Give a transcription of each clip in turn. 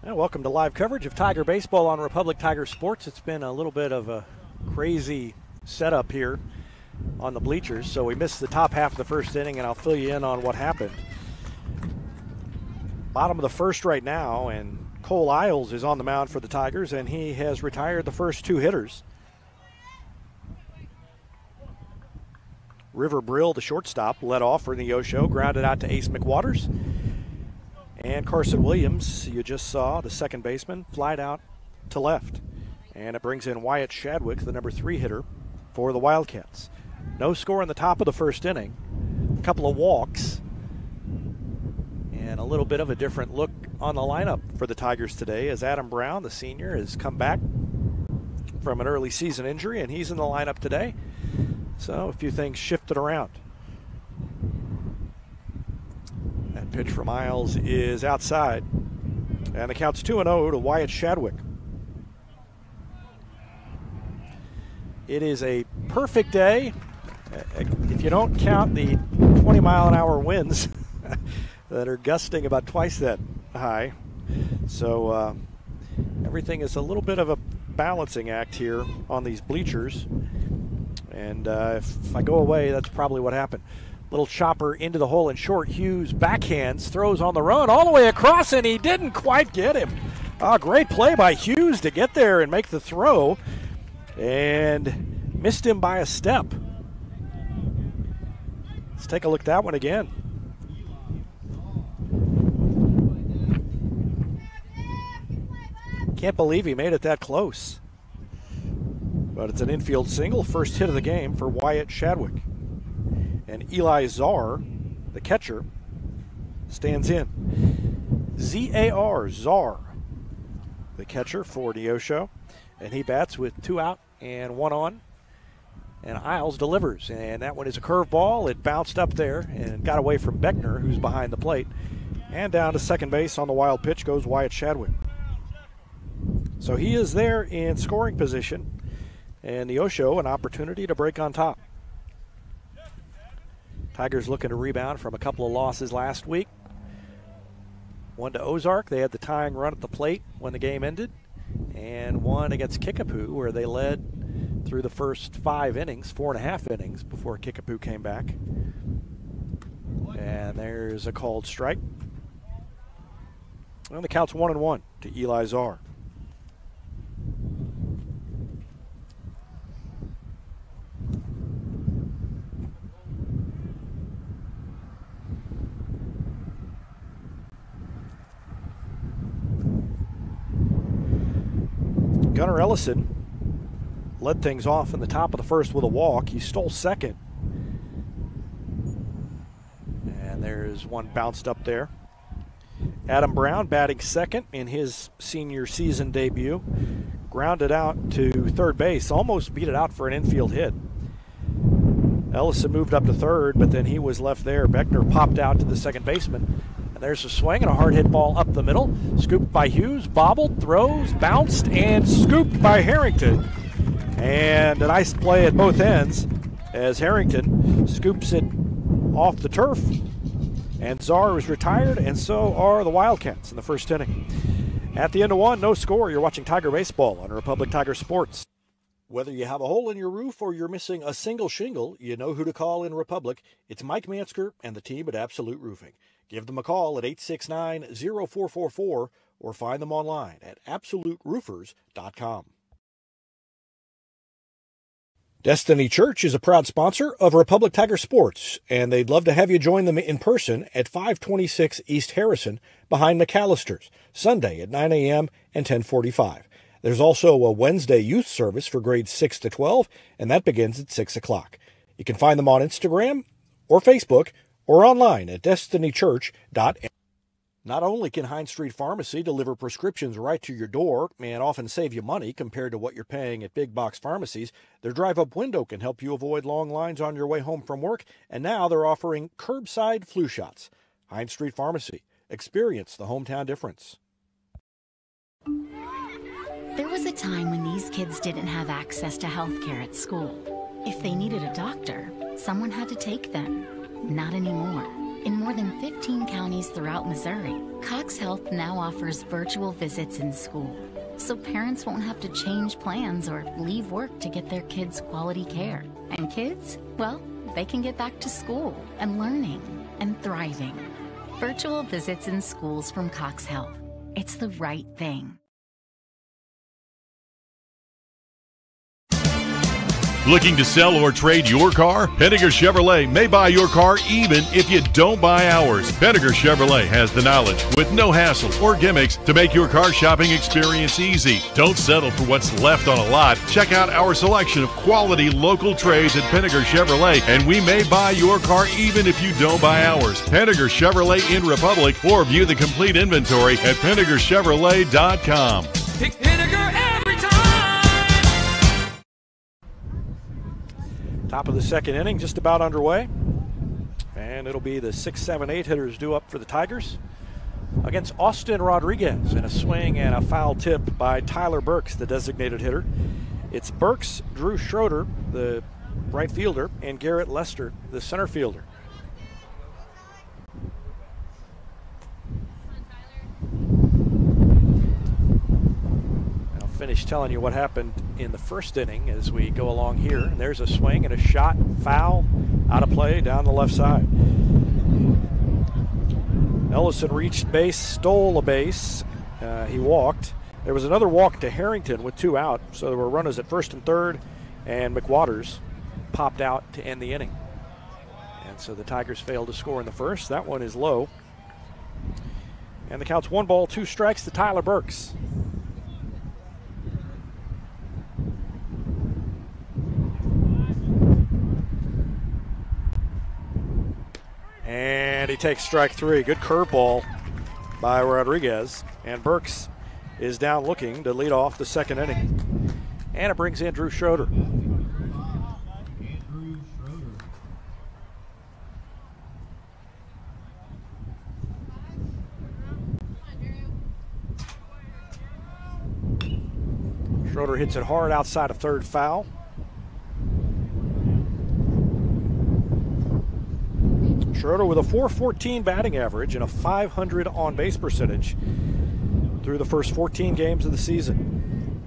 And welcome to live coverage of Tiger Baseball on Republic Tiger Sports. It's been a little bit of a crazy setup here on the bleachers, so we missed the top half of the first inning, and I'll fill you in on what happened. Bottom of the first right now, and Cole Isles is on the mound for the Tigers, and he has retired the first two hitters. River Brill, the shortstop, led off for Neosho, grounded out to Ace McWaters. And Carson Williams, you just saw, the second baseman, flied out to left. And it brings in Wyatt Shadwick, the number 3 hitter for the Wildcats. No score in the top of the first inning. A couple of walks. And a little bit of a different look on the lineup for the Tigers today, as Adam Brown, the senior, has come back from an early season injury, and he's in the lineup today. So a few things shifted around. That pitch from Isles is outside. And the count's 2-0 to Wyatt Shadwick. It is a perfect day, if you don't count the 20-mile-an-hour winds that are gusting about twice that high. So everything is a little bit of a balancing act here on these bleachers. And if I go away, that's probably what happened. Little chopper into the hole and short. Hughes backhands, throws on the run all the way across, and he didn't quite get him. Great play by Hughes to get there and make the throw, and missed him by a step. Let's take a look at that one again. Can't believe he made it that close. But it's an infield single, first hit of the game for Wyatt Shadwick. And Eli Czar, the catcher, stands in. Z-A-R, Czar, the catcher for Neosho. And he bats with 2 out and 1 on. And Isles delivers. And that one is a curveball. It bounced up there and got away from Beckner, who's behind the plate. And down to second base on the wild pitch goes Wyatt Shadwick. So he is there in scoring position. And Neosho, an opportunity to break on top. Tigers looking to rebound from a couple of losses last week. One to Ozark. They had the tying run at the plate when the game ended. And one against Kickapoo, where they led through the first 5 innings, 4.5 innings, before Kickapoo came back. And there's a called strike. And the count's 1-1 to Eli Czar. Gunnar Ellison led things off in the top of the first with a walk. He stole second. And there's one bounced up there. Adam Brown batting second in his senior season debut. Grounded out to third base, almost beat it out for an infield hit. Ellison moved up to third, but then he was left there. Beckner popped out to the second baseman. And there's a swing and a hard hit ball up the middle. Scooped by Hughes, bobbled, throws, bounced, and scooped by Harrington. And a nice play at both ends as Harrington scoops it off the turf. And Czar is retired, and so are the Wildcats in the first inning. At the end of one, no score. You're watching Tiger Baseball on Republic Tiger Sports. Whether you have a hole in your roof or you're missing a single shingle, you know who to call in Republic. It's Mike Mansker and the team at Absolute Roofing. Give them a call at 869-0444 or find them online at absoluteroofers.com. Destiny Church is a proud sponsor of Republic Tiger Sports, and they'd love to have you join them in person at 526 East Harrison behind McAllister's, Sunday at 9 a.m. and 10:45. There's also a Wednesday youth service for grades 6 to 12, and that begins at 6 o'clock. You can find them on Instagram or Facebook or online at destinychurch.net. Not only can Hines Street Pharmacy deliver prescriptions right to your door and often save you money compared to what you're paying at big box pharmacies, their drive-up window can help you avoid long lines on your way home from work, and now they're offering curbside flu shots. Hines Street Pharmacy. Experience the hometown difference. There was a time when these kids didn't have access to healthcare at school. If they needed a doctor, someone had to take them. Not anymore. In more than 15 counties throughout Missouri, Cox Health now offers virtual visits in school, so parents won't have to change plans or leave work to get their kids quality care. And kids, well, they can get back to school and learning and thriving. Virtual visits in schools from Cox Health. It's the right thing. Looking to sell or trade your car? Penninger Chevrolet may buy your car even if you don't buy ours. Penninger Chevrolet has the knowledge with no hassle or gimmicks to make your car shopping experience easy. Don't settle for what's left on a lot. Check out our selection of quality local trades at Penninger Chevrolet, and we may buy your car even if you don't buy ours. Penninger Chevrolet in Republic, or view the complete inventory at PenningerChevrolet.com. Pick Pinnaker every time. Top of the second inning, just about underway. And it'll be the 6, 7, 8 hitters due up for the Tigers against Austin Rodriguez in a swing and a foul tip by Tyler Burks, the designated hitter. It's Burks, Drew Schroeder, the right fielder, and Garrett Lester, the center fielder. Finish telling you what happened in the first inning as we go along here. And there's a swing and a shot, foul, out of play down the left side. Ellison reached base, stole a base. He walked. There was another walk to Harrington with 2 out, so there were runners at first and third, and McWaters popped out to end the inning. And so the Tigers failed to score in the first. That one is low. And the count's 1 ball, 2 strikes to Tyler Burks. And he takes strike 3. Good curveball by Rodriguez. And Burks is down looking to lead off the second inning. And it brings in Drew Schroeder. Schroeder hits it hard outside of third, foul. Schroeder with a .414 batting average and a .500 on-base percentage through the first 14 games of the season.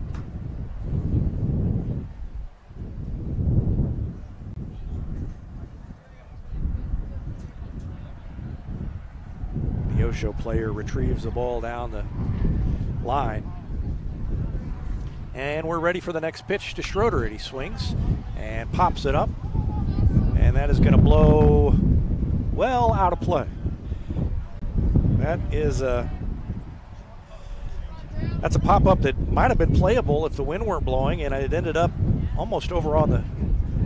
Neosho player retrieves the ball down the line. And we're ready for the next pitch to Schroeder, and he swings and pops it up. And that is going to blow well out of play. That's a pop-up that might have been playable if the wind weren't blowing, and it ended up almost over on the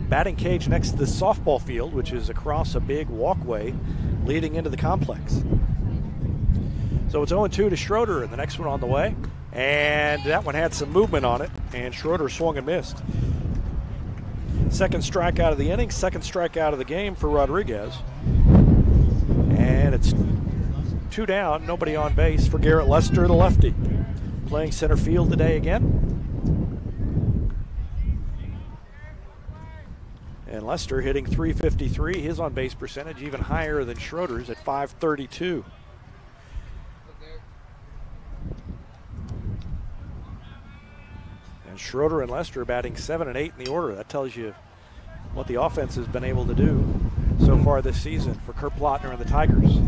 batting cage next to the softball field, which is across a big walkway leading into the complex. So it's 0-2 to Schroeder, and the next one on the way. And that one had some movement on it, and Schroeder swung and missed. Second strikeout of the inning, second strikeout of the game for Rodriguez. And it's 2 down, nobody on base for Garrett Lester, the lefty. Playing center field today again. And Lester hitting .353, his on-base percentage even higher than Schroeder's at .532. And Schroeder and Lester batting 7 and 8 in the order. That tells you what the offense has been able to do so far this season for Kurt Plotner and the Tigers.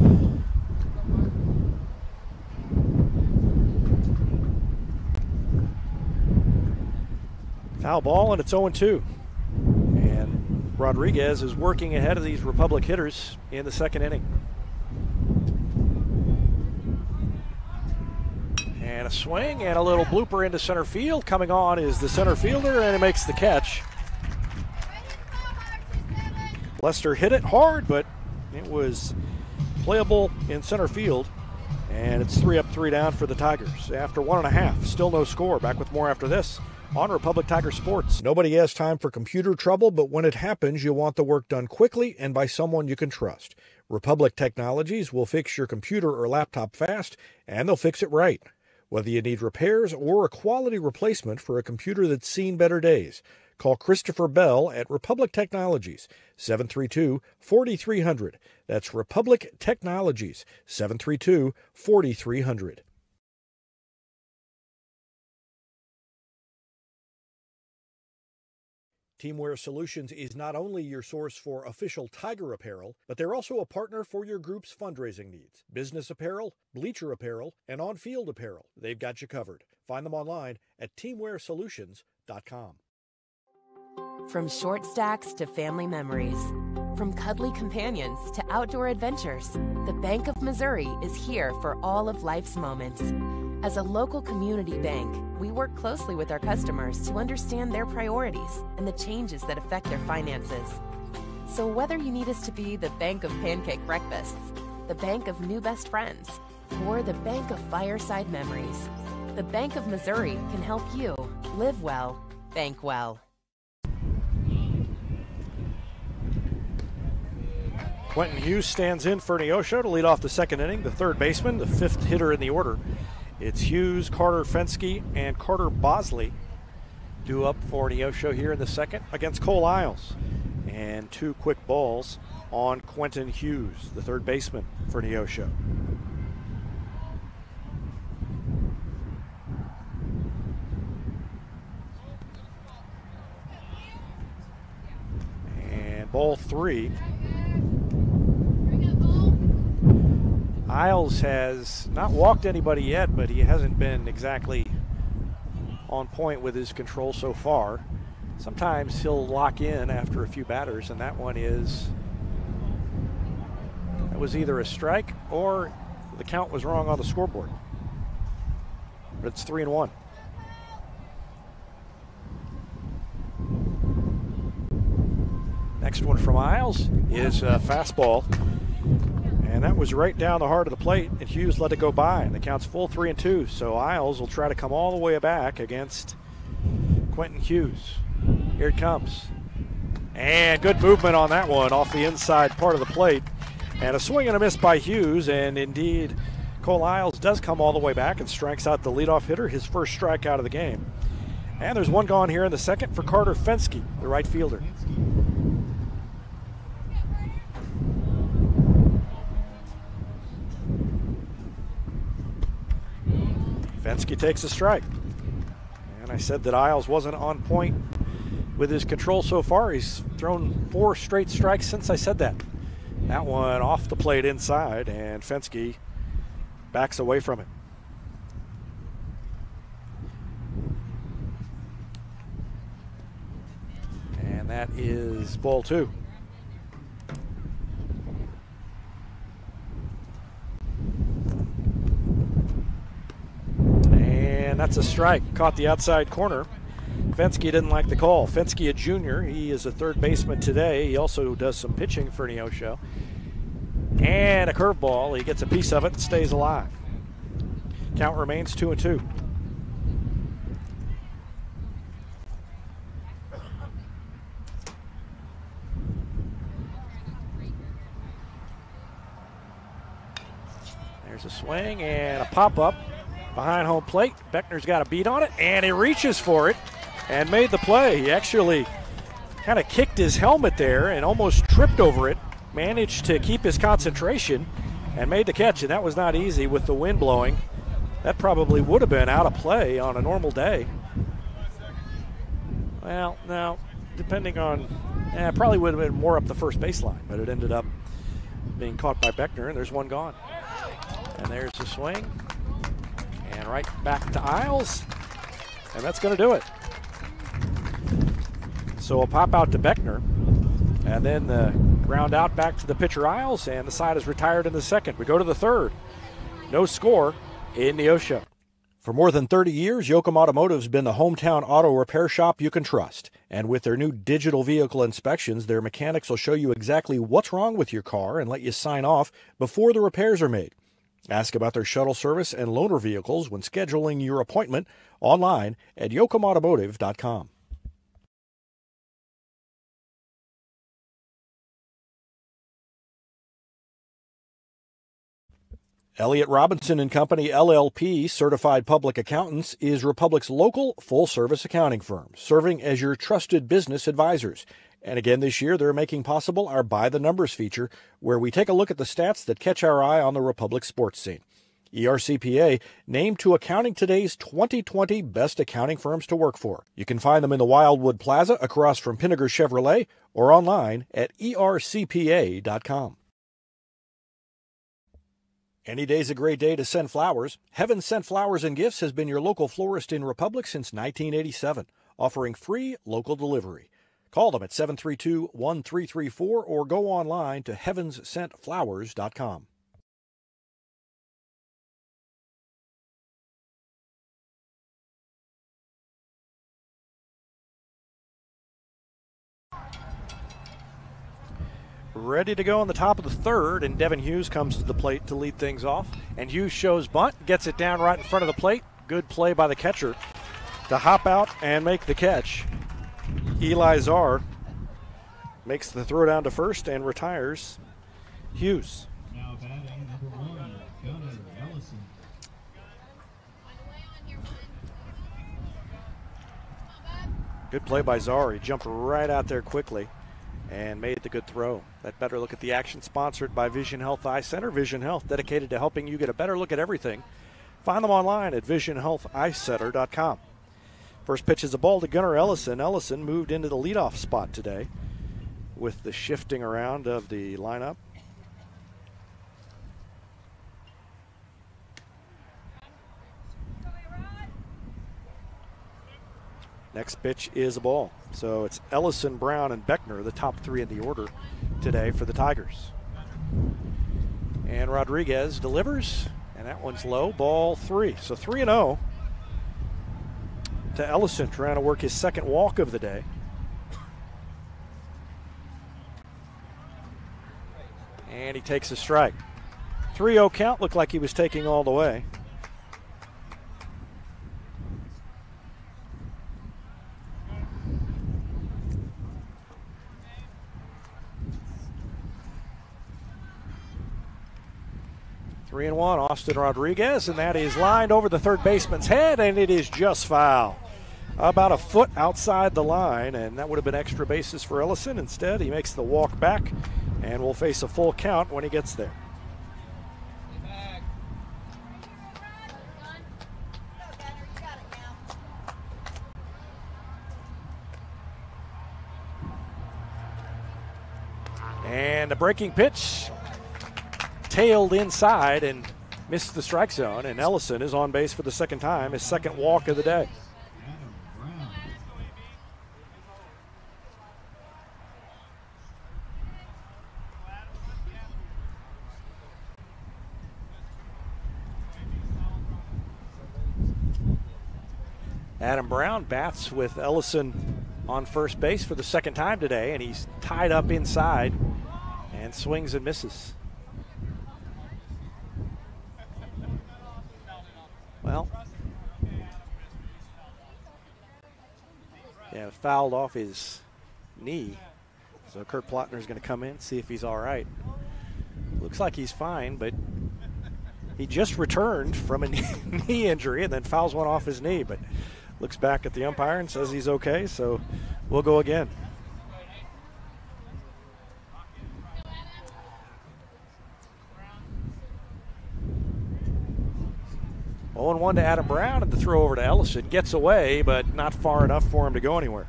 Foul ball, and it's 0-2. And Rodriguez is working ahead of these Republic hitters in the second inning. And a swing and a little blooper into center field. Coming on is the center fielder, and he makes the catch. Lester hit it hard, but it was playable in center field. And it's 3 up, 3 down for the Tigers. After 1.5, still no score. Back with more after this on Republic Tiger Sports. Nobody has time for computer trouble, but when it happens, you want the work done quickly and by someone you can trust. Republic Technologies will fix your computer or laptop fast, and they'll fix it right. Whether you need repairs or a quality replacement for a computer that's seen better days, Call Christopher Bell at Republic Technologies, 732-4300. That's Republic Technologies, 732-4300. Teamwear Solutions is not only your source for official Tiger apparel, but they're also a partner for your group's fundraising needs. Business apparel, bleacher apparel, and on-field apparel. They've got you covered. Find them online at teamwearsolutions.com. From short stacks to family memories, from cuddly companions to outdoor adventures, the Bank of Missouri is here for all of life's moments. As a local community bank, we work closely with our customers to understand their priorities and the changes that affect their finances. So whether you need us to be the bank of pancake breakfasts, the bank of new best friends, or the bank of fireside memories, the Bank of Missouri can help you live well, bank well. Quentin Hughes stands in for Neosho to lead off the second inning. The third baseman, the fifth hitter in the order. It's Hughes, Carter Fenske, and Carter Bosley due up for Neosho here in the second against Cole Isles. And two quick balls on Quentin Hughes, the third baseman for Neosho. And ball three. Isles has not walked anybody yet, but he hasn't been exactly on point with his control so far. Sometimes he'll lock in after a few batters, and that was either a strike or the count was wrong on the scoreboard. But it's 3-1. Next one from Isles is a fastball. And that was right down the heart of the plate, and Hughes let it go by, and the count's full 3-2. So Isles will try to come all the way back against Quentin Hughes. Here it comes. And good movement on that one off the inside part of the plate. And a swing and a miss by Hughes, and indeed Cole Isles does come all the way back and strikes out the leadoff hitter, his first strikeout of the game. And there's one gone here in the second for Carter Fenske, the right fielder. Fenske takes a strike. And I said that Isles wasn't on point with his control so far. He's thrown 4 straight strikes since I said that. That one off the plate inside, and Fenske backs away from it. And that is ball 2. And that's a strike. Caught the outside corner. Fenske didn't like the call. Fenske, a junior. He is a third baseman today. He also does some pitching for Neosho. And a curveball. He gets a piece of it and stays alive. Count remains 2-2. There's a swing and a pop-up behind home plate. Beckner's got a beat on it, and he reaches for it and made the play. He actually kind of kicked his helmet there and almost tripped over it. Managed to keep his concentration and made the catch, and that was not easy with the wind blowing. That probably would have been out of play on a normal day. Well, now, depending on, probably would have been more up the first baseline, but it ended up being caught by Beckner, and there's one gone. And there's the swing. And right back to Isles. And that's going to do it. So a pop out to Beckner. And then the ground out back to the pitcher Isles. And the side is retired in the second. We go to the third. No score in Neosho. For more than 30 years, Yoakum Automotive's been the hometown auto repair shop you can trust. And with their new digital vehicle inspections, their mechanics will show you exactly what's wrong with your car and let you sign off before the repairs are made. Ask about their shuttle service and loaner vehicles when scheduling your appointment online at yoakumautomotive.com. Elliott Robinson and Company, LLP, Certified Public Accountants, is Republic's local full-service accounting firm, serving as your trusted business advisors. And again this year, they're making possible our By the Numbers feature, where we take a look at the stats that catch our eye on the Republic sports scene. ERCPA named to Accounting Today's 2020 Best Accounting Firms to Work For. You can find them in the Wildwood Plaza across from Pinnaker Chevrolet or online at ercpa.com. Any day's a great day to send flowers. Heaven Sent Flowers and Gifts has been your local florist in Republic since 1987, offering free local delivery. Call them at 732-1334 or go online to heavenssentflowers.com. Ready to go on the top of the third, and Devin Hughes comes to the plate to lead things off. And Hughes shows bunt, gets it down right in front of the plate. Good play by the catcher to hop out and make the catch. Eli Czar makes the throw down to first and retires Hughes. Now batting number 1, Gunnar Ellison. Good play by Czar. He jumped right out there quickly and made the good throw. That better look at the action sponsored by Vision Health Eye Center. Vision Health, dedicated to helping you get a better look at everything. Find them online at visionhealtheyecenter.com. First pitch is a ball to Gunnar Ellison. Ellison moved into the leadoff spot today with the shifting around of the lineup. Next pitch is a ball. So it's Ellison, Brown, and Beckner, the top three in the order today for the Tigers. And Rodriguez delivers, and that one's low, ball 3. So 3-0 to Ellison, trying to work his second walk of the day. And he takes a strike. 3-0 count, looked like he was taking all the way. Three and one, Austin Rodriguez, and that is lined over the third baseman's head, and it is just foul. About a foot outside the line, and that would have been extra bases for Ellison. Instead, he makes the walk back and will face a full count when he gets there. And a breaking pitch. Tailed inside and missed the strike zone, and Ellison is on base for the second time, his second walk of the day. Adam Brown bats with Ellison on first base for the second time today, and he's tied up inside and swings and misses. Well, yeah, fouled off his knee. So Kurt Plotner's going to come in, see if he's all right. Looks like he's fine, but he just returned from a knee injury and then fouls one off his knee, but looks back at the umpire and says he's okay, so we'll go again. 0-1 to Adam Brown, and the throw over to Ellison. Gets away, but not far enough for him to go anywhere.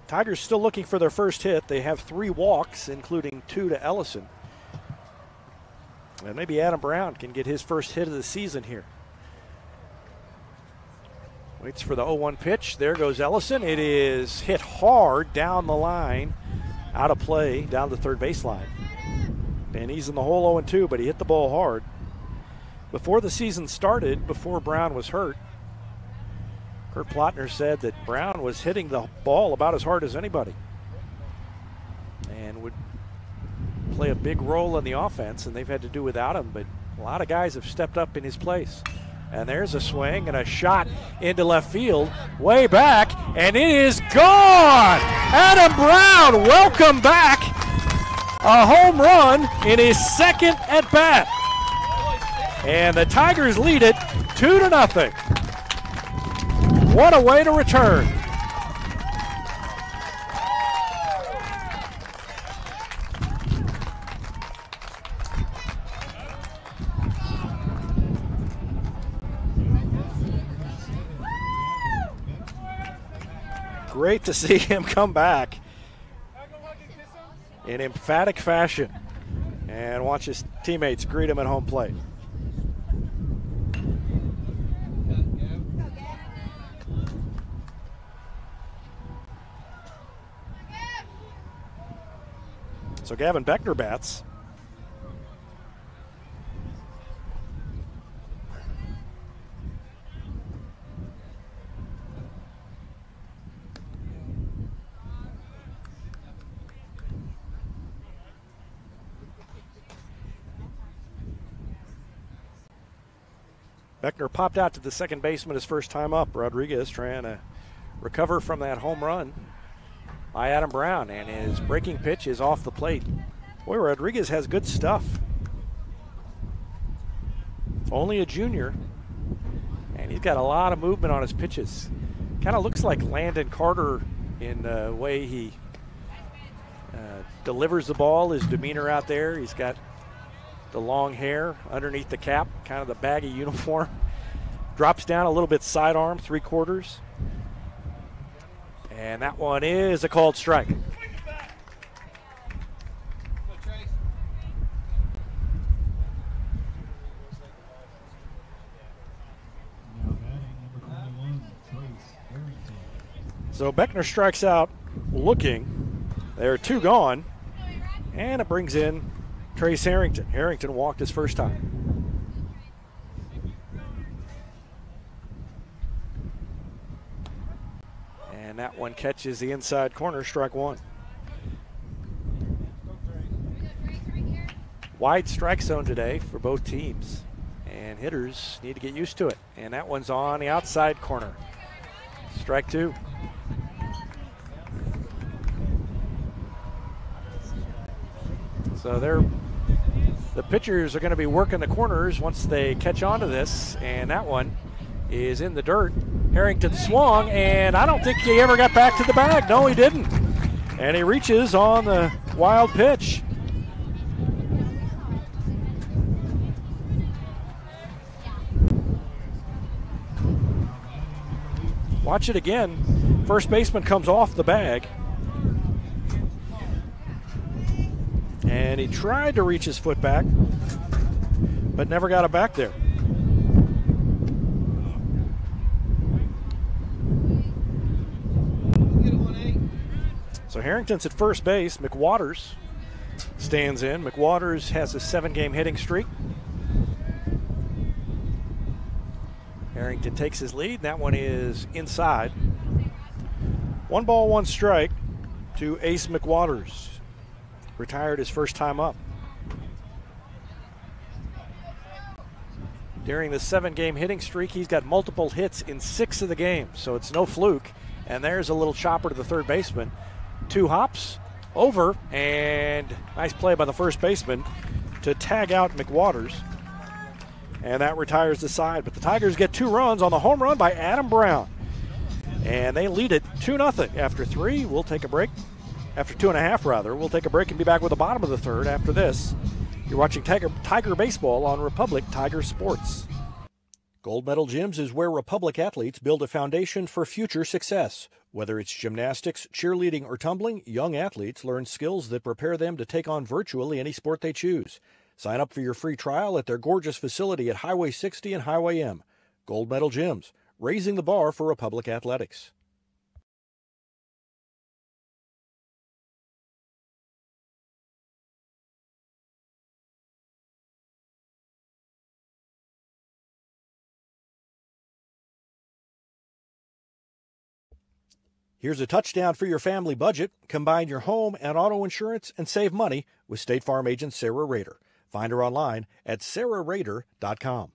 Tigers still looking for their first hit. They have 3 walks, including 2 to Ellison. And maybe Adam Brown can get his first hit of the season here. Waits for the 0-1 pitch. There goes Ellison. It is hit hard down the line, out of play, down the third baseline. And he's in the hole 0-2, but he hit the ball hard. Before the season started, before Brown was hurt, Kurt Plotner said that Brown was hitting the ball about as hard as anybody and would play a big role in the offense, and they've had to do without him, but a lot of guys have stepped up in his place. And there's a swing and a shot into left field, way back, and it is gone! Adam Brown, welcome back a home run in his second at bat. And the Tigers lead it 2-0. What a way to return. Great to see him come back in emphatic fashion and watch his teammates greet him at home plate. So Gavin Beckner bats. Beckner popped out to the second baseman his first time up. Rodriguez trying to recover from that home run by Adam Brown, and his breaking pitch is off the plate. Boy, Rodriguez has good stuff. Only a junior, and he's got a lot of movement on his pitches. Kind of looks like Landon Carter in the way he delivers the ball, his demeanor out there. He's got the long hair underneath the cap, kind of the baggy uniform. Drops down a little bit sidearm, 3/4. And that one is a called strike. So Beckner strikes out looking. There are 2 gone. And it brings in Trace Harrington. Harrington walked his first time. And that one catches the inside corner, strike 1. Wide strike zone today for both teams. And hitters need to get used to it. And that one's on the outside corner. Strike 2. So the pitchers are going to be working the corners once they catch on to this, and that one is in the dirt. Harrington swung, and I don't think he ever got back to the bag. No, he didn't. And he reaches on the wild pitch. Watch it again. First baseman comes off the bag. And he tried to reach his foot back, but never got it back there. So Harrington's at first base. McWaters stands in. McWaters has a 7-game hitting streak. Harrington takes his lead. That one is inside. 1 ball, 1 strike to Ace McWaters. Retired his first time up. During the 7-game hitting streak, he's got multiple hits in 6 of the games, so it's no fluke. And there's a little chopper to the third baseman. 2 hops over, and nice play by the first baseman to tag out McWaters. And that retires the side. But the Tigers get 2 runs on the home run by Adam Brown. And they lead it 2-0 after 3. We'll take a break. After 2.5, rather. We'll take a break and be back with the bottom of the third after this. You're watching Tiger Baseball on Republic Tiger Sports. Gold Medal Gyms is where Republic athletes build a foundation for future success. Whether it's gymnastics, cheerleading, or tumbling, young athletes learn skills that prepare them to take on virtually any sport they choose. Sign up for your free trial at their gorgeous facility at Highway 60 and Highway M. Gold Medal Gyms, raising the bar for Republic athletics. Here's a touchdown for your family budget. Combine your home and auto insurance and save money with State Farm agent Sarah Rader. Find her online at sarahrader.com.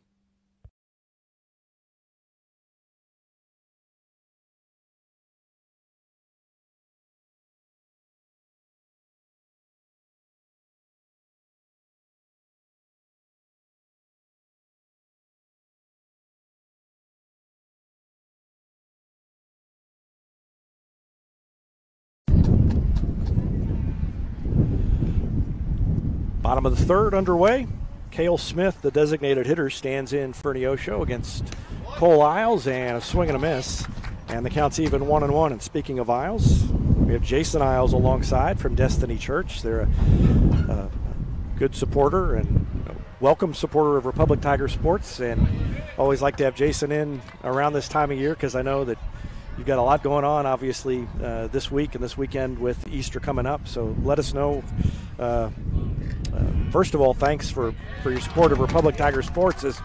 Bottom of the third underway. Cale Smith, the designated hitter, stands in for Neosho against Cole Isles, and a swing and a miss. And the count's even 1-1. And speaking of Isles, we have Jason Isles alongside from Destiny Church. They're a good supporter and welcome supporter of Republic Tiger Sports, and always like to have Jason in around this time of year because I know that you've got a lot going on, obviously, this week and this weekend with Easter coming up. So let us know. First of all, thanks for your support of Republic Tiger Sports as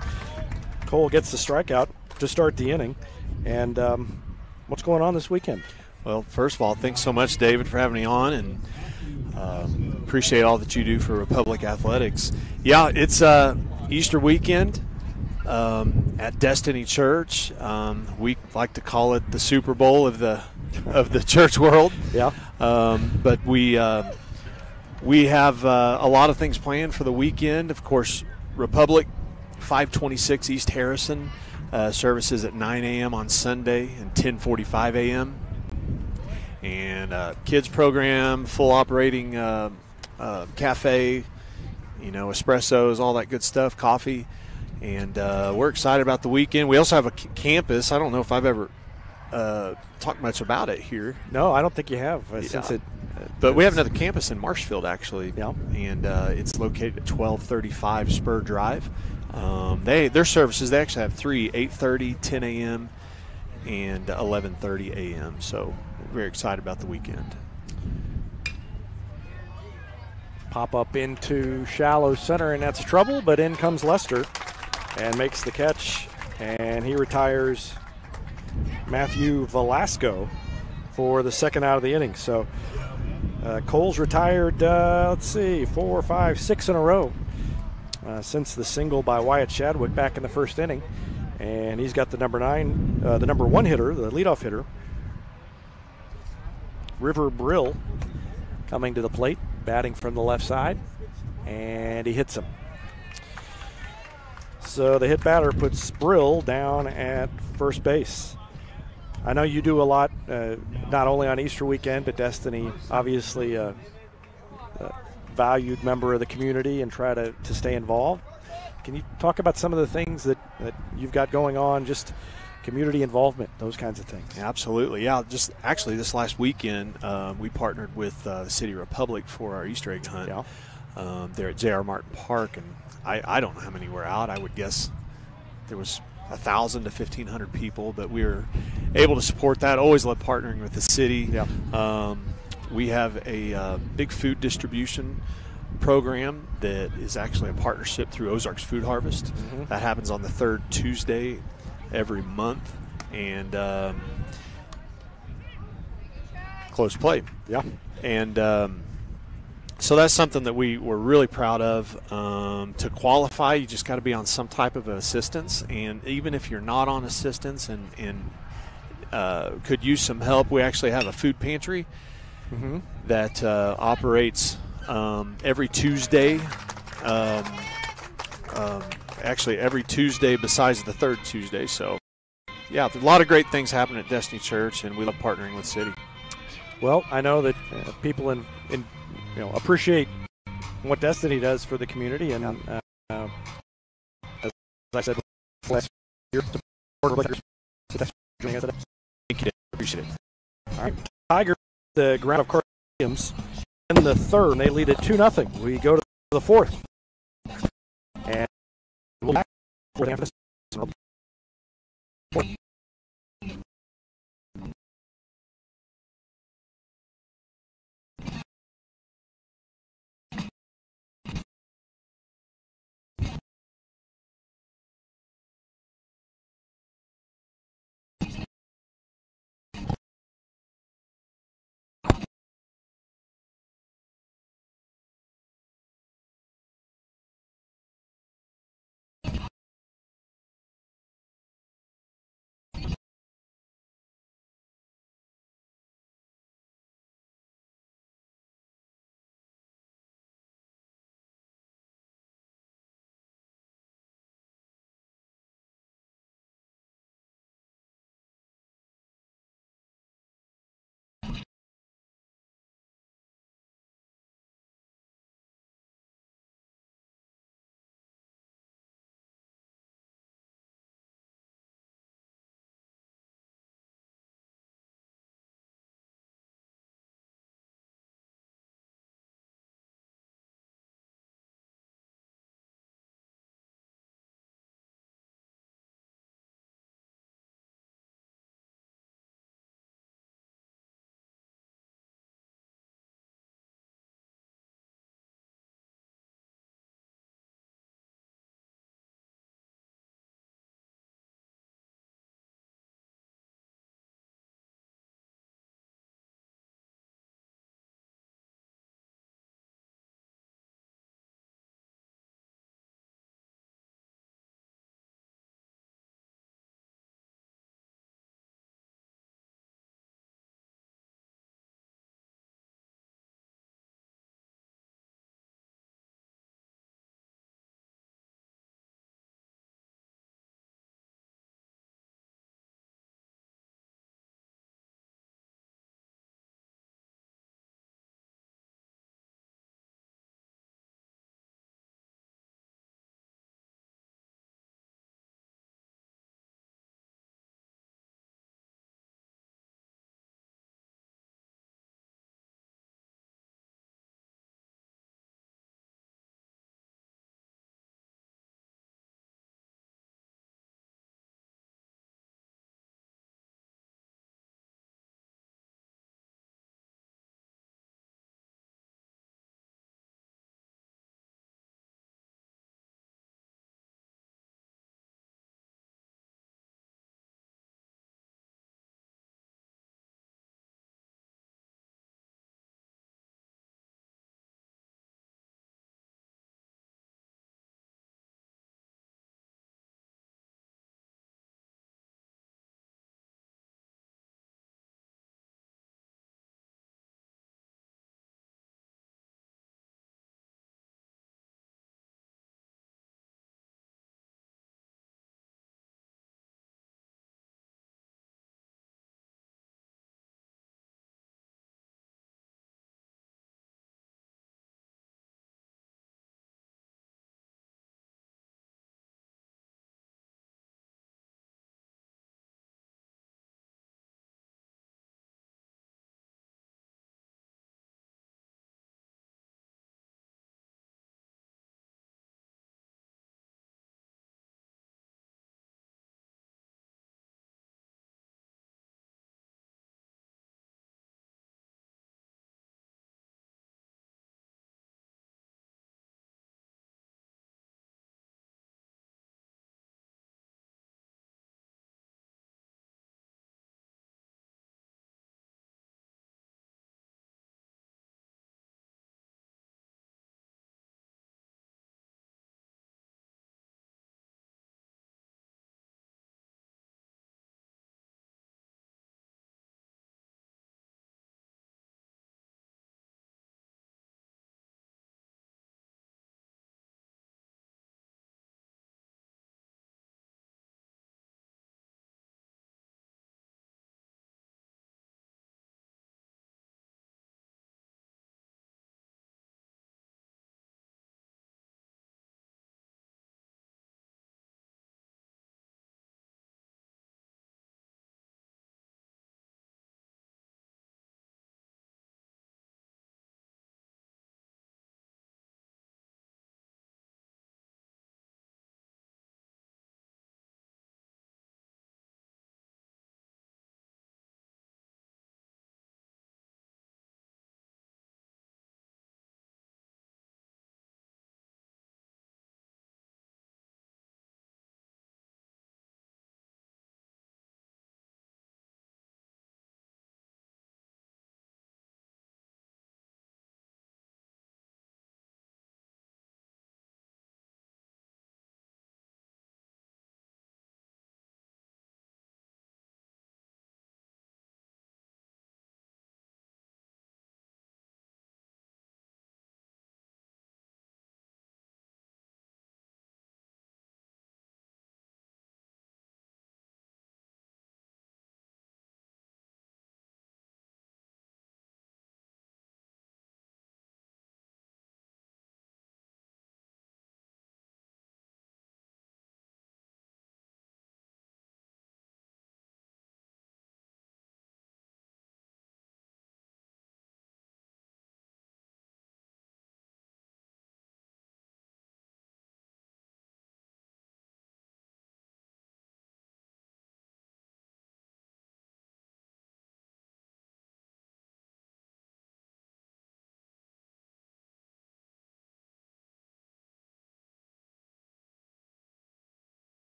Cole gets the strikeout to start the inning. And what's going on this weekend? Well, first of all, thanks so much, David, for having me on, and appreciate all that you do for Republic Athletics. Yeah, it's Easter weekend at Destiny Church. We like to call it the Super Bowl of the church world. Yeah. But we have a lot of things planned for the weekend. Of course, Republic 526 East Harrison services at 9 a.m. on Sunday and 10:45 a.m. And kids program, full operating cafe, espressos, all that good stuff, coffee. And we're excited about the weekend. We also have a campus. I don't know if I've ever talked much about it here. No, I don't think you have. But we have another campus in Marshfield, actually. Yeah. And it's located at 1235 Spur Drive. Their services, they actually have 3, 8:30, 10 a.m., and 11:30 a.m. So we're very excited about the weekend. Pop up into shallow center, and that's trouble, but in comes Lester and makes the catch, and he retires Matthew Velasco for the second out of the inning. So Cole's retired, 4, 5, 6 in a row since the single by Wyatt Shadwick back in the first inning. And he's got the number 1 hitter, the leadoff hitter, River Brill, coming to the plate, batting from the left side, and he hits him. So the hit batter puts Brill down at first base. I know you do a lot, not only on Easter weekend, but Destiny, obviously a valued member of the community and try to stay involved. Can you talk about some of the things that you've got going on, just community involvement, those kinds of things? Absolutely, yeah. Just actually this last weekend, we partnered with the City of Republic for our Easter egg hunt. Yeah. There at J.R. Martin Park, and I don't know how many were out. I would guess there was 1,000 to 1,500 people, but we were able to support that. Always love partnering with the city. Yeah. We have a big food distribution program that is actually a partnership through Ozarks Food Harvest. Mm-hmm. That happens on the third Tuesday every month, and close play. Yeah. And so that's something that we were really proud of. To qualify, you just got to be on some type of assistance, and even if you're not on assistance and could use some help, we actually have a food pantry Mm-hmm. that operates every Tuesday. Actually, every Tuesday besides the third Tuesday. So, yeah, a lot of great things happen at Destiny Church, and we love partnering with City. Well, I know that people appreciate what Destiny does for the community, and as I said last year, joining us today. Thank you. Appreciate it. All right, Tiger, the ground of course, in the third, and they lead it 2-0. We go to the fourth, and we'll be back for the emphasis.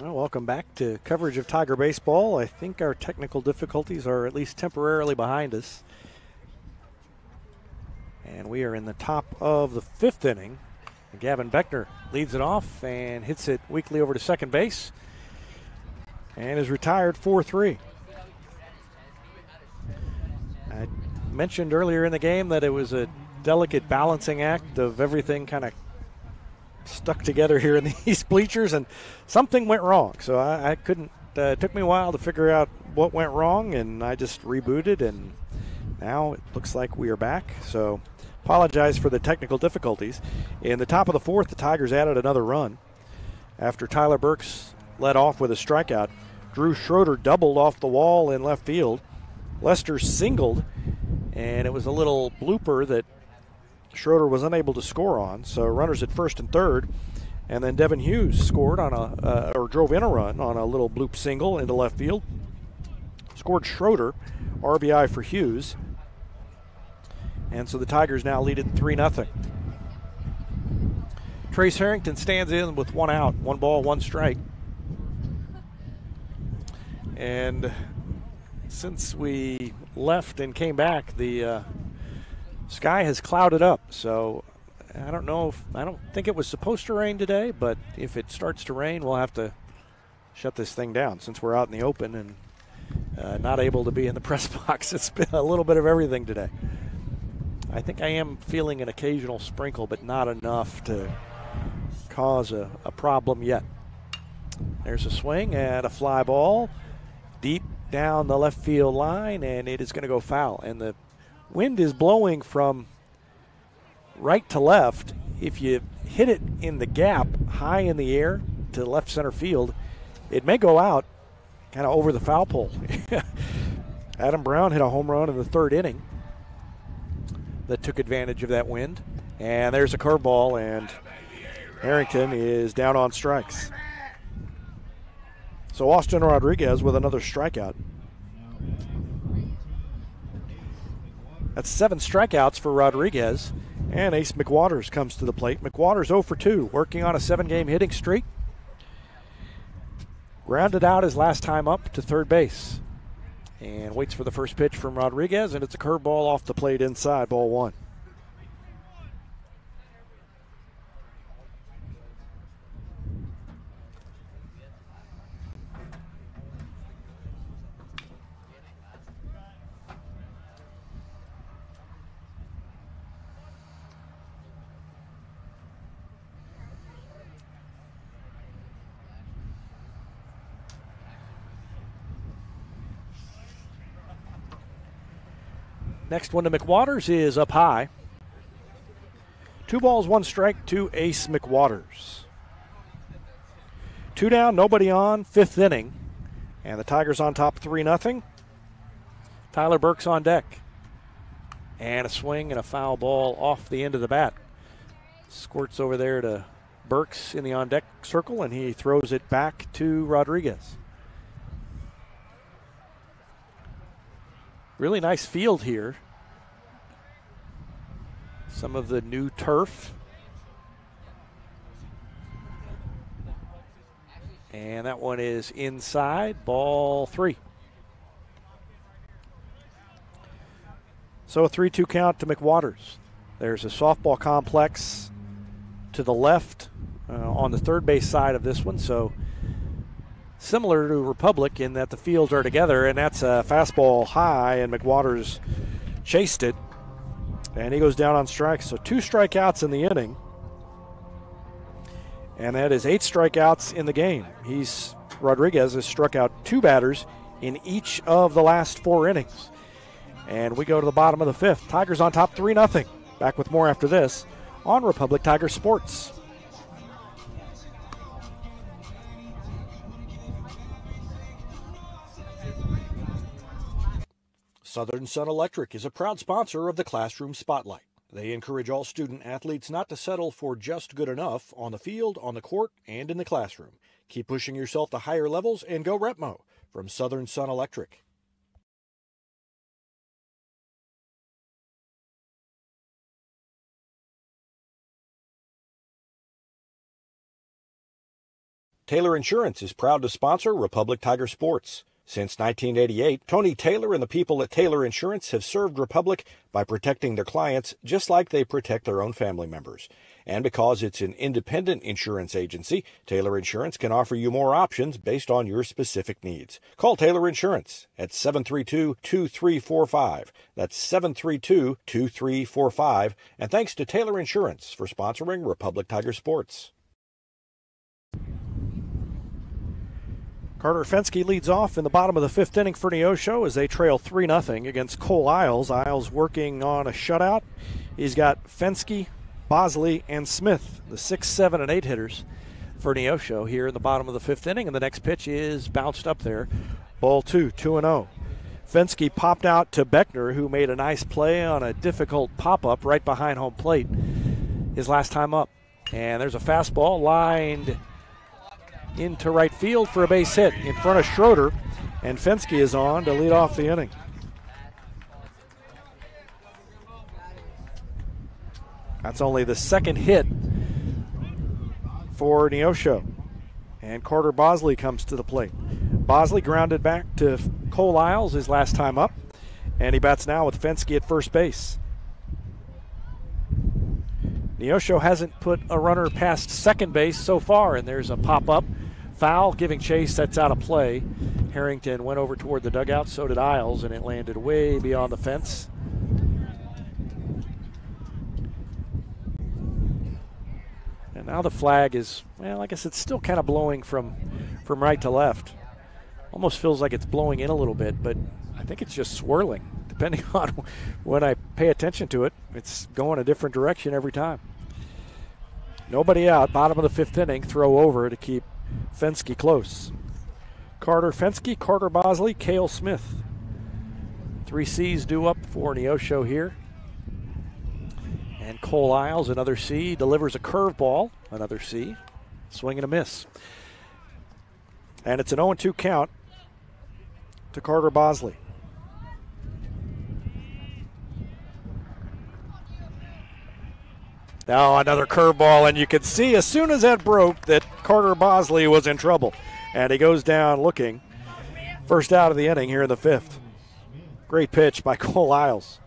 Well, welcome back to coverage of Tiger baseball. I think our technical difficulties are at least temporarily behind us. And we are in the top of the 5th inning. Gavin Beckner leads it off and hits it weakly over to second base and is retired 4-3. I mentioned earlier in the game that it was a delicate balancing act of everything kind of stuck together here in these bleachers, and something went wrong. So I couldn't, it took me a while to figure out what went wrong, and I just rebooted, and now it looks like we are back. So apologize for the technical difficulties. In the top of the 4th, the Tigers added another run after Tyler Burks led off with a strikeout. Drew Schroeder doubled off the wall in left field. Lester singled, and it was a little blooper that Schroeder was unable to score on. So runners at first and third, and then Devin Hughes scored on or drove in a run on a little bloop single into left field. Scored Schroeder, RBI for Hughes. And so the Tigers now lead it 3-0. Trace Harrington stands in with 1 out, 1 ball, 1 strike. And since we left and came back, the sky has clouded up. So I don't think it was supposed to rain today, but if it starts to rain, we'll have to shut this thing down since we're out in the open and not able to be in the press box. It's been a little bit of everything today. I think I am feeling an occasional sprinkle, but not enough to cause a problem yet. There's a swing and a fly ball deep down the left field line, and it is going to go foul. And the wind is blowing from right to left. If you hit it in the gap high in the air to left center field, it may go out kind of over the foul pole. Adam Brown hit a home run in the 3rd inning that took advantage of that wind. And there's a curveball, and Harrington is down on strikes. So Austin Rodriguez with another strikeout. That's 7 strikeouts for Rodriguez. And Ace McWaters comes to the plate. McWaters 0 for 2, working on a 7-game hitting streak. Grounded out his last time up to third base. And waits for the first pitch from Rodriguez, and it's a curveball off the plate inside, ball 1. Next one to McWaters is up high. 2 balls, 1 strike to Ace McWaters. 2 down, nobody on, 5th inning. And the Tigers on top 3-0. Tyler Burks on deck. And a swing and a foul ball off the end of the bat. Squirts over there to Burks in the on-deck circle, and he throws it back to Rodriguez. Really nice field here. Some of the new turf. And that one is inside, ball 3. So a 3-2 count to McWaters. There's a softball complex to the left on the third base side of this one. So similar to Republic in that the fields are together, and that's a fastball high, and McWaters chased it, and he goes down on strikes. So 2 strikeouts in the inning, and that is 8 strikeouts in the game. Rodriguez has struck out 2 batters in each of the last 4 innings. And we go to the bottom of the 5th. Tigers on top 3-0. Back with more after this on Republic Tiger Sports. Southern Sun Electric is a proud sponsor of the Classroom Spotlight. They encourage all student athletes not to settle for just good enough on the field, on the court, and in the classroom. Keep pushing yourself to higher levels and go Repmo from Southern Sun Electric. Taylor Insurance is proud to sponsor Republic Tiger Sports. Since 1988, Tony Taylor and the people at Taylor Insurance have served Republic by protecting their clients just like they protect their own family members. And because it's an independent insurance agency, Taylor Insurance can offer you more options based on your specific needs. Call Taylor Insurance at 732-2345. That's 732-2345. And thanks to Taylor Insurance for sponsoring Republic Tiger Sports. Carter Fenske leads off in the bottom of the fifth inning for Neosho as they trail 3-0 against Cole Isles. Isles working on a shutout. He's got Fenske, Bosley, and Smith, the 6, 7, and 8 hitters for Neosho here in the bottom of the fifth inning. And the next pitch is bounced up there. Ball 2, 2-0. Fenske popped out to Beckner, who made a nice play on a difficult pop-up right behind home plate his last time up. And there's a fastball lined into right field for a base hit in front of Schroeder, and Fenske is on to lead off the inning. That's only the second hit for Neosho. And Carter Bosley comes to the plate. Bosley grounded back to Cole Isles his last time up, and he bats now with Fenske at first base. Neosho hasn't put a runner past second base so far, and there's a pop-up. Foul, giving chase, that's out of play. Harrington went over toward the dugout, so did Isles, and it landed way beyond the fence. And now the flag is, well, I guess it's still kind of blowing from right to left. Almost feels like it's blowing in a little bit, but I think it's just swirling. Depending on when I pay attention to it, it's going a different direction every time. Nobody out, bottom of the fifth inning, throw over to keep Fenske close. Carter Fenske, Carter Bosley, Cale Smith. 3 C's due up for Neosho here. And Cole Isles, another C, delivers a curveball, another C. Swing and a miss. And it's an 0-2 count to Carter Bosley. Now another curveball, and you could see as soon as that broke that Carter Bosley was in trouble. And he goes down looking. First out of the inning here in the fifth. Great pitch by Cole Isles.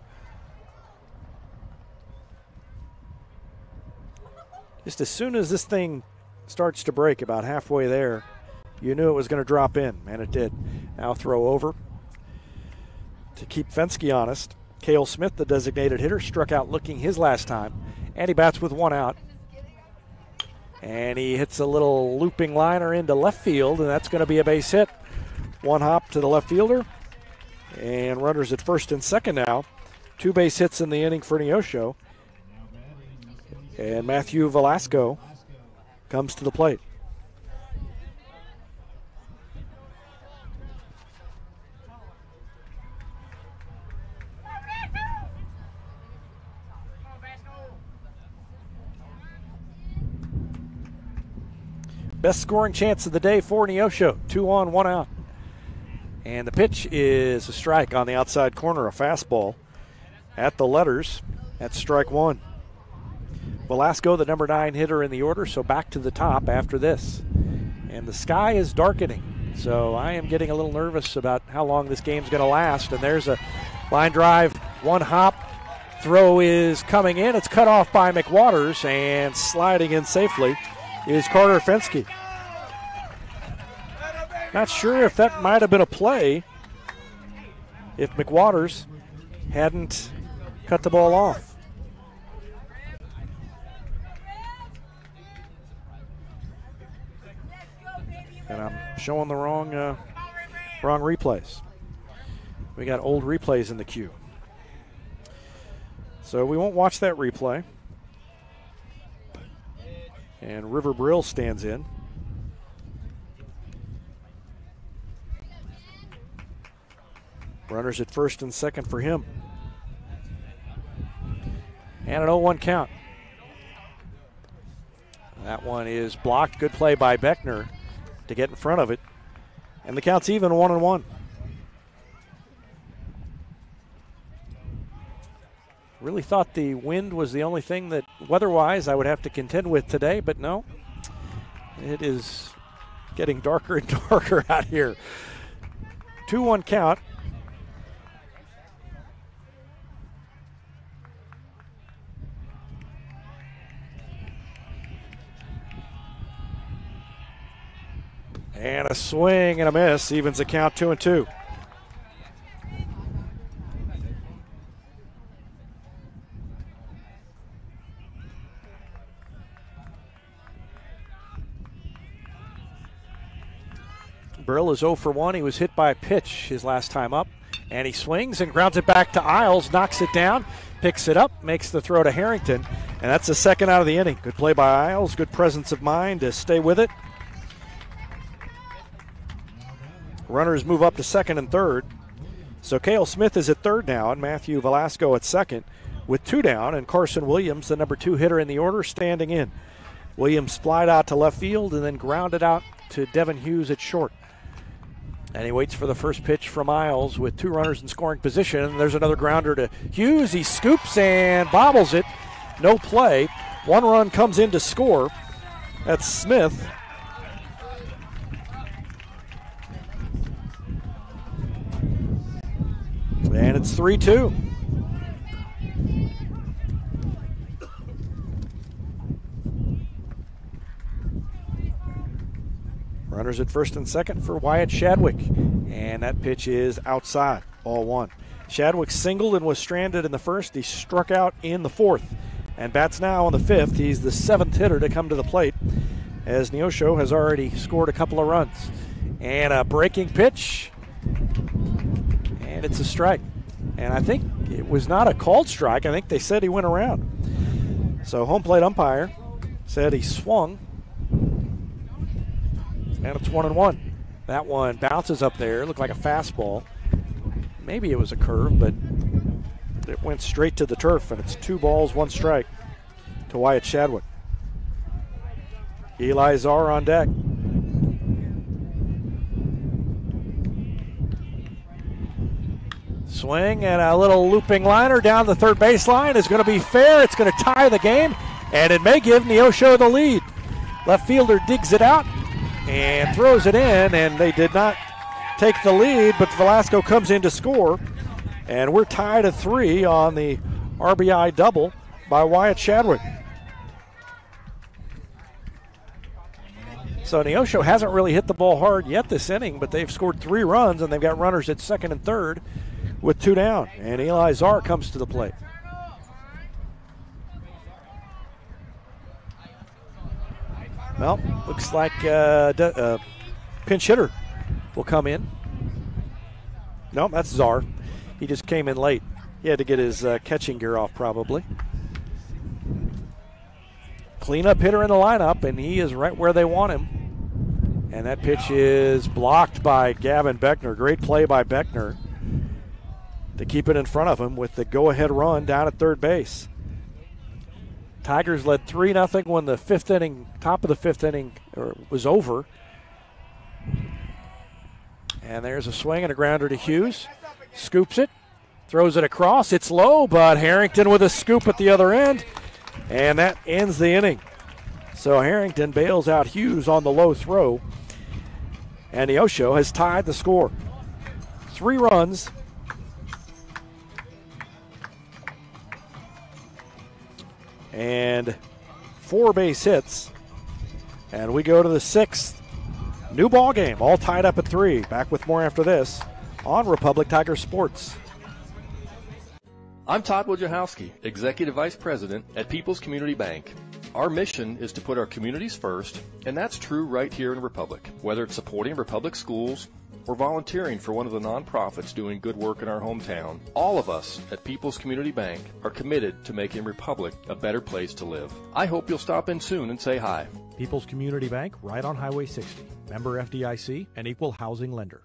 Just as soon as this thing starts to break, about halfway there, you knew it was going to drop in, and it did. Now throw over to keep Fenske honest. Cale Smith, the designated hitter, struck out looking his last time. And he bats with 1 out. And he hits a little looping liner into left field, and that's going to be a base hit. 1 hop to the left fielder. And runners at first and second now. 2 base hits in the inning for Neosho. And Matthew Velasco comes to the plate. Best scoring chance of the day for Neosho. 2 on, 1 out. And the pitch is a strike on the outside corner, a fastball at the letters. That's strike 1. Velasco, the number 9 hitter in the order, so back to the top after this. And the sky is darkening, so I am getting a little nervous about how long this game's going to last. And there's a line drive, 1 hop. Throw is coming in. It's cut off by McWaters, and sliding in safely is Carter Fenske. Not sure if that might have been a play if McWaters hadn't cut the ball off. And I'm showing the wrong replays. We got old replays in the queue. So we won't watch that replay. And River Brill stands in. Runners at first and second for him. And an 0-1 count. That one is blocked. Good play by Beckner to get in front of it. And the count's even, 1-1. Really thought the wind was the only thing that weather-wise I would have to contend with today, but no. It is getting darker and darker out here. 2-1 count. And a swing and a miss, evens the count 2-2. Brill is 0 for 1. He was hit by a pitch his last time up. And he swings and grounds it back to Isles, knocks it down, picks it up, makes the throw to Harrington. And that's the second out of the inning. Good play by Isles, good presence of mind to stay with it. Runners move up to second and third. So Cale Smith is at third now, and Matthew Velasco at second with 2 down, and Carson Williams, the number 2 hitter in the order, standing in. Williams flied out to left field and then grounded out to Devin Hughes at short. And he waits for the first pitch from Isles with 2 runners in scoring position. There's another grounder to Hughes. He scoops and bobbles it. No play. 1 run comes in to score. That's Smith. And it's 3-2. Runners at first and second for Wyatt Shadwick. And that pitch is outside, ball 1. Shadwick singled and was stranded in the first. He struck out in the fourth and bats now on the fifth. He's the 7th hitter to come to the plate as Neosho has already scored a couple of runs. And a breaking pitch. And it's a strike. And I think it was not a called strike. I think they said he went around. So home plate umpire said he swung. And it's 1-1. That one bounces up there. It looked like a fastball. Maybe it was a curve, but it went straight to the turf, and it's 2 balls, 1 strike to Wyatt Shadwick. Eli Czar on deck. Swing and a little looping liner down the third baseline is going to be fair. It's going to tie the game, and it may give Neosho the lead. Left fielder digs it out and throws it in, and they did not take the lead, but Velasco comes in to score, and we're tied at 3 on the RBI double by Wyatt Shadwick. So Neosho hasn't really hit the ball hard yet this inning, but they've scored 3 runs, and they've got runners at second and third with 2 down, and Eli Czar comes to the plate. Well, looks like pinch hitter will come in. No, that's Czar. He just came in late. He had to get his catching gear off probably. Cleanup hitter in the lineup, and he is right where they want him. And that pitch is blocked by Gavin Beckner. Great play by Beckner to keep it in front of him with the go-ahead run down at third base. Tigers led 3-0 when the top of the fifth inning was over. And there's a swing and a grounder to Hughes. Scoops it, throws it across. It's low, but Harrington with a scoop at the other end. And that ends the inning. So Harrington bails out Hughes on the low throw. And Neosho has tied the score. 3 runs. And 4 base hits. And we go to the 6th. New ball game, all tied up at 3. Back with more after this on Republic Tiger Sports. I'm Todd Wojciechowski, Executive Vice President at People's Community Bank. Our mission is to put our communities first, and that's true right here in Republic. Whether it's supporting Republic schools or volunteering for one of the nonprofits doing good work in our hometown, all of us at People's Community Bank are committed to making Republic a better place to live. I hope you'll stop in soon and say hi. People's Community Bank, right on Highway 60. Member FDIC, an equal housing lender.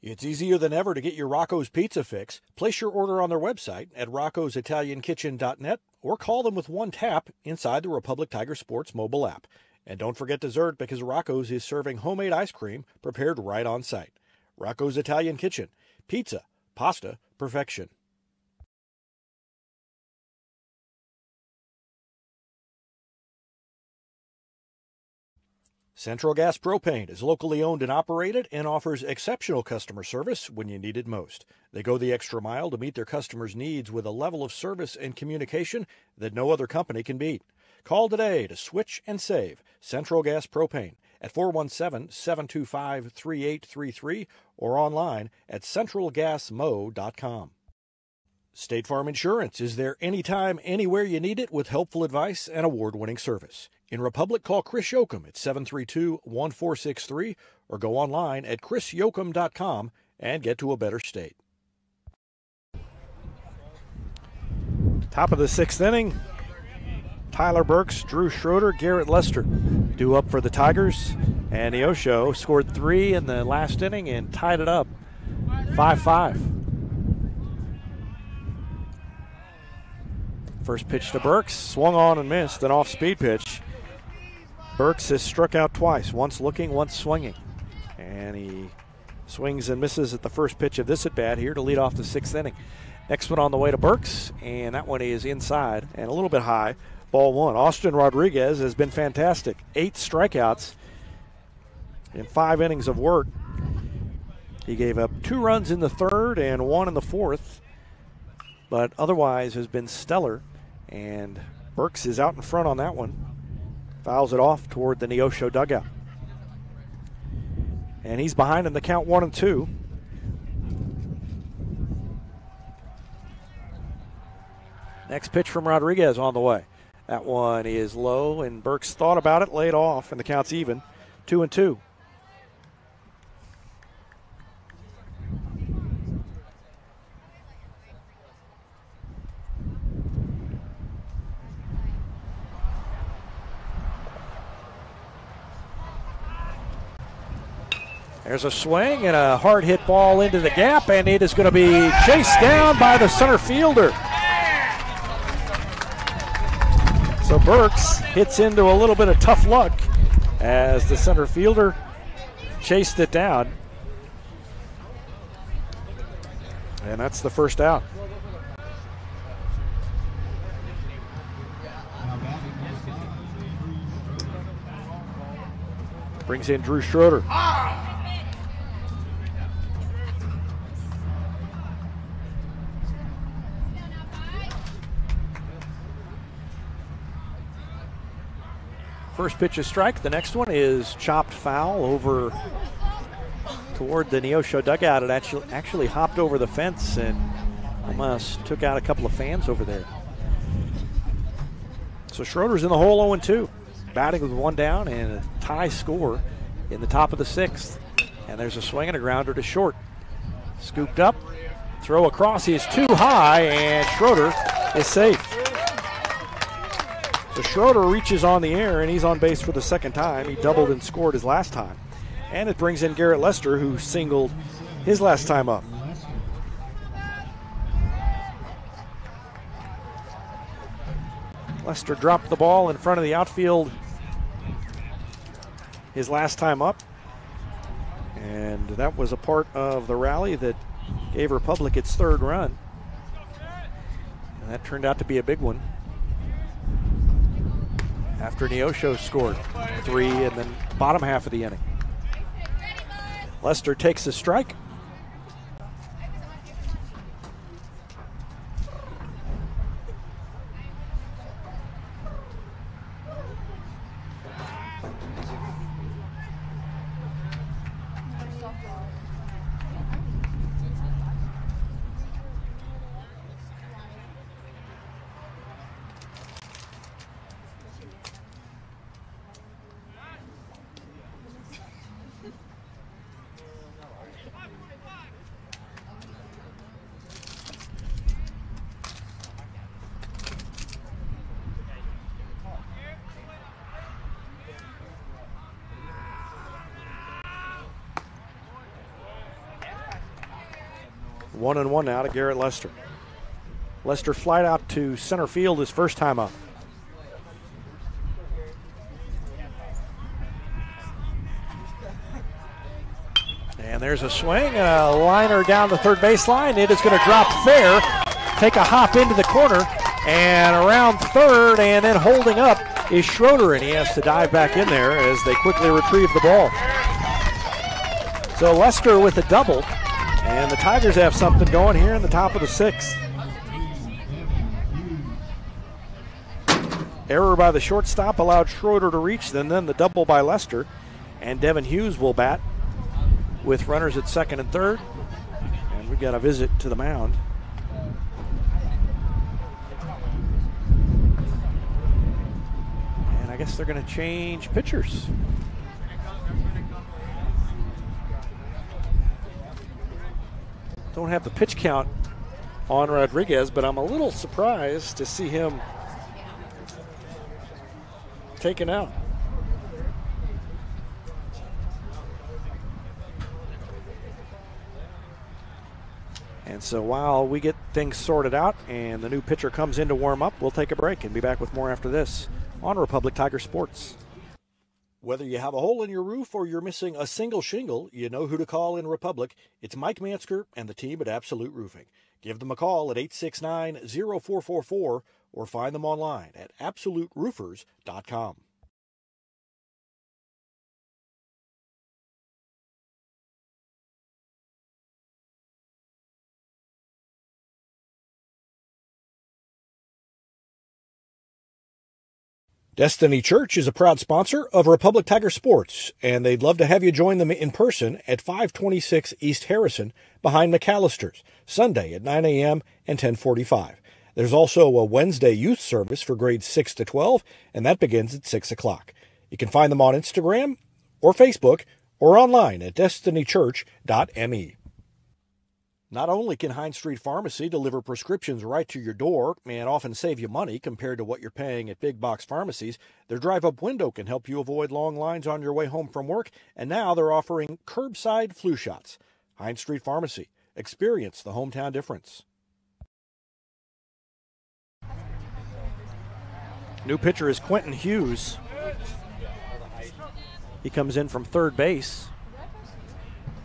It's easier than ever to get your Rocco's Pizza fix. Place your order on their website at roccositaliankitchen.net or call them with one tap inside the Republic Tiger Sports mobile app. And don't forget dessert because Rocco's is serving homemade ice cream prepared right on site. Rocco's Italian Kitchen. Pizza, pasta, perfection. Central Gas Propane is locally owned and operated and offers exceptional customer service when you need it most. They go the extra mile to meet their customers' needs with a level of service and communication that no other company can beat. Call today to switch and save Central Gas Propane at 417-725-3833 or online at centralgasmo.com. State Farm Insurance is there anytime, anywhere you need it with helpful advice and award-winning service. In Republic, call Chris Yoakum at 732-1463 or go online at chrisyoakum.com and get to a better state. Top of the sixth inning, Tyler Burks, Drew Schroeder, Garrett Lester due up for the Tigers. And Neosho scored 3 in the last inning and tied it up 5-5. First pitch to Burks, swung on and missed, an off-speed pitch. Burks has struck out twice, once looking, once swinging. And he swings and misses at the first pitch of this at-bat here to lead off the sixth inning. Next one on the way to Burks, and that one is inside and a little bit high. Ball 1. Austin Rodriguez has been fantastic. 8 strikeouts in 5 innings of work. He gave up 2 runs in the third and 1 in the fourth, but otherwise has been stellar. And Burks is out in front on that one. Fouls it off toward the Neosho dugout. And he's behind in the count 1-2. Next pitch from Rodriguez on the way. That one is low, and Burks thought about it, laid off, and the count's even. 2-2. There's a swing and a hard hit ball into the gap, and it is going to be chased down by the center fielder. So Burks hits into a little bit of tough luck as the center fielder chased it down. And that's the first out. Brings in Drew Schroeder. First pitch is strike. The next one is chopped foul over toward the Neosho dugout. It actually hopped over the fence and almost took out a couple of fans over there. So Schroeder's in the hole 0-2. Batting with 1 down and a tie score in the top of the 6th. And there's a swing and a grounder to short. Scooped up. Throw across is too high, and Schroeder is safe. So Schroeder reaches on the air, and he's on base for the second time. He doubled and scored his last time. And it brings in Garrett Lester, who singled his last time up. Lester dropped the ball in front of the outfield his last time up. And that was a part of the rally that gave Republic its 3rd run. And that turned out to be a big one. After Neosho scored 3 in the bottom half of the inning. Lester takes a strike. One and one now to Garrett Lester. Lester flied out to center field his first time up. And there's a swing and a liner down the third baseline. It is going to drop fair, take a hop into the corner and around third, and then holding up is Schroeder, and he has to dive back in there as they quickly retrieve the ball. So Lester with a double, and the Tigers have something going here in the top of the sixth. Error by the shortstop allowed Schroeder to reach, then the double by Lester, and Devin Hughes will bat with runners at second and third, and we've got a visit to the mound. And I guess they're going to change pitchers. Don't have the pitch count on Rodriguez, but I'm a little surprised to see him taken out. And so while we get things sorted out and the new pitcher comes in to warm up, we'll take a break and be back with more after this on Republic Tiger Sports. Whether you have a hole in your roof or you're missing a single shingle, you know who to call in Republic. It's Mike Mansker and the team at Absolute Roofing. Give them a call at 869-0444 or find them online at absoluteroofers.com. Destiny Church is a proud sponsor of Republic Tiger Sports, and they'd love to have you join them in person at 526 East Harrison behind McAllister's, Sunday at 9 a.m. and 10:45. There's also a Wednesday youth service for grades 6 to 12, and that begins at 6 o'clock. You can find them on Instagram or Facebook or online at destinychurch.me. Not only can Hines Street Pharmacy deliver prescriptions right to your door and often save you money compared to what you're paying at big box pharmacies, their drive-up window can help you avoid long lines on your way home from work, and now they're offering curbside flu shots. Hines Street Pharmacy. Experience the hometown difference. New pitcher is Quentin Hughes. He comes in from third base.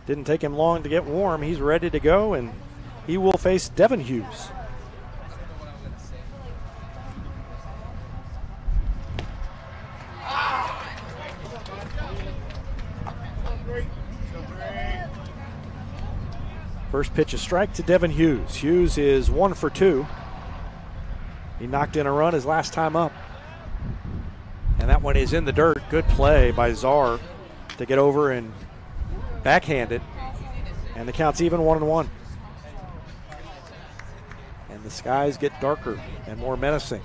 Didn't take him long to get warm. He's ready to go, and he will face Devin Hughes. First pitch, a strike to Devin Hughes. Hughes is 1 for 2. He knocked in a run his last time up. And that one is in the dirt. Good play by Czar to get over and backhand it, and the count's even 1-1. And the skies get darker and more menacing.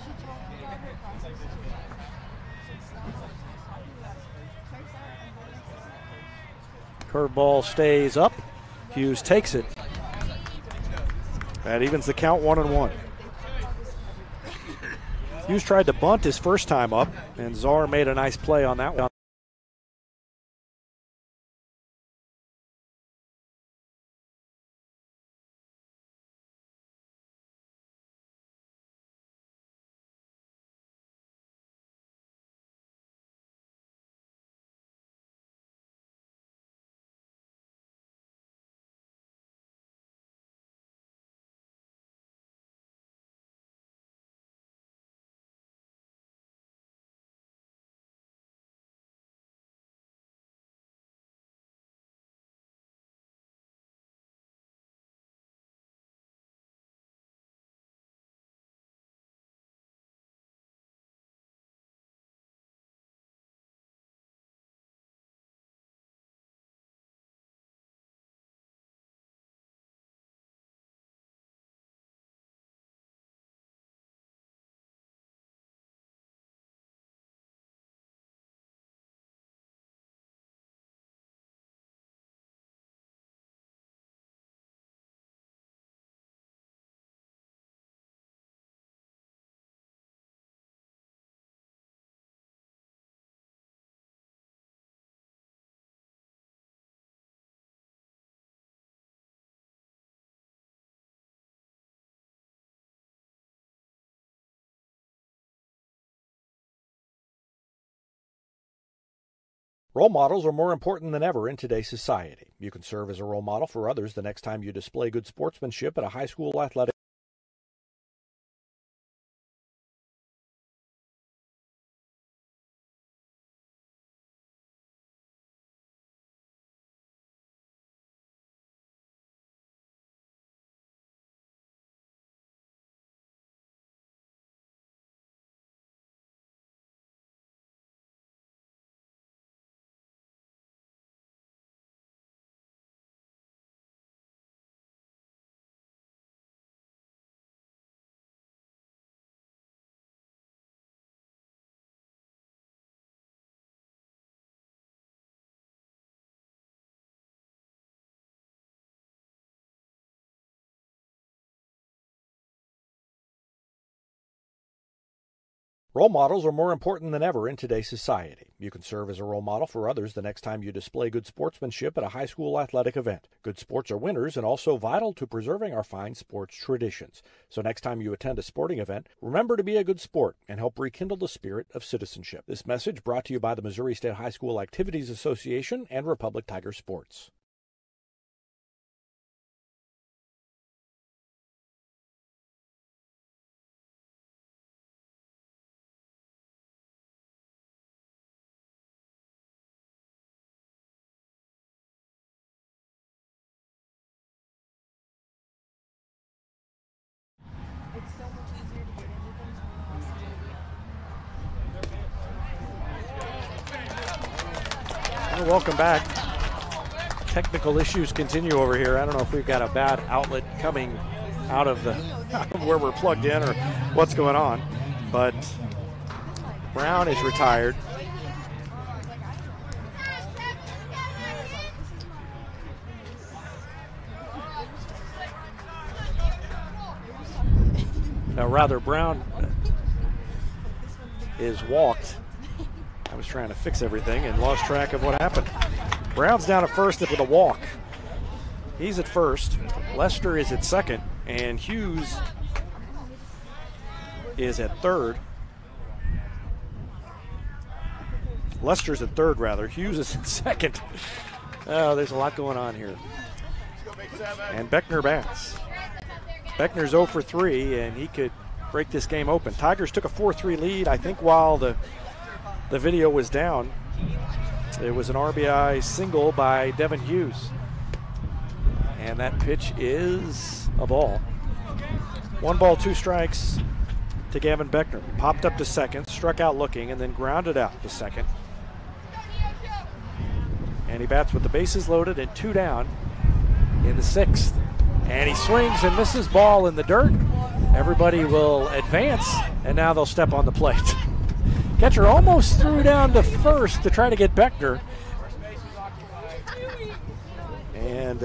Curveball stays up. Hughes takes it. That evens the count 1-1. Hughes tried to bunt his first time up, and Czar made a nice play on that one. Role models are more important than ever in today's society. You can serve as a role model for others the next time you display good sportsmanship at a high school athletic Role models are more important than ever in today's society. You can serve as a role model for others the next time you display good sportsmanship at a high school athletic event. Good sports are winners and also vital to preserving our fine sports traditions. So next time you attend a sporting event, remember to be a good sport and help rekindle the spirit of citizenship. This message brought to you by the Missouri State High School Activities Association and Republic Tiger Sports. Welcome back. Technical issues continue over here. I don't know if we've got a bad outlet coming out of where we're plugged in or what's going on, but Brown is retired. Now, rather, Brown is walked. I was trying to fix everything and lost track of what happened. Brown's down at first with a walk. He's at first. Lester is at second. And Hughes is at third. Lester's at third, rather. Hughes is at second. Oh, there's a lot going on here. And Beckner bats. Beckner's 0 for 3, and he could break this game open. Tigers took a 4-3 lead, I think, while the video was down. It was an RBI single by Devin Hughes. And that pitch is a ball. 1 ball, 2 strikes to Gavin Beckner. He popped up to second, struck out looking, and then grounded out to second. And he bats with the bases loaded and 2 down in the 6th. And he swings and misses, ball in the dirt. Everybody will advance, and now they'll step on the plate. Catcher almost threw down to first to try to get Beckner. And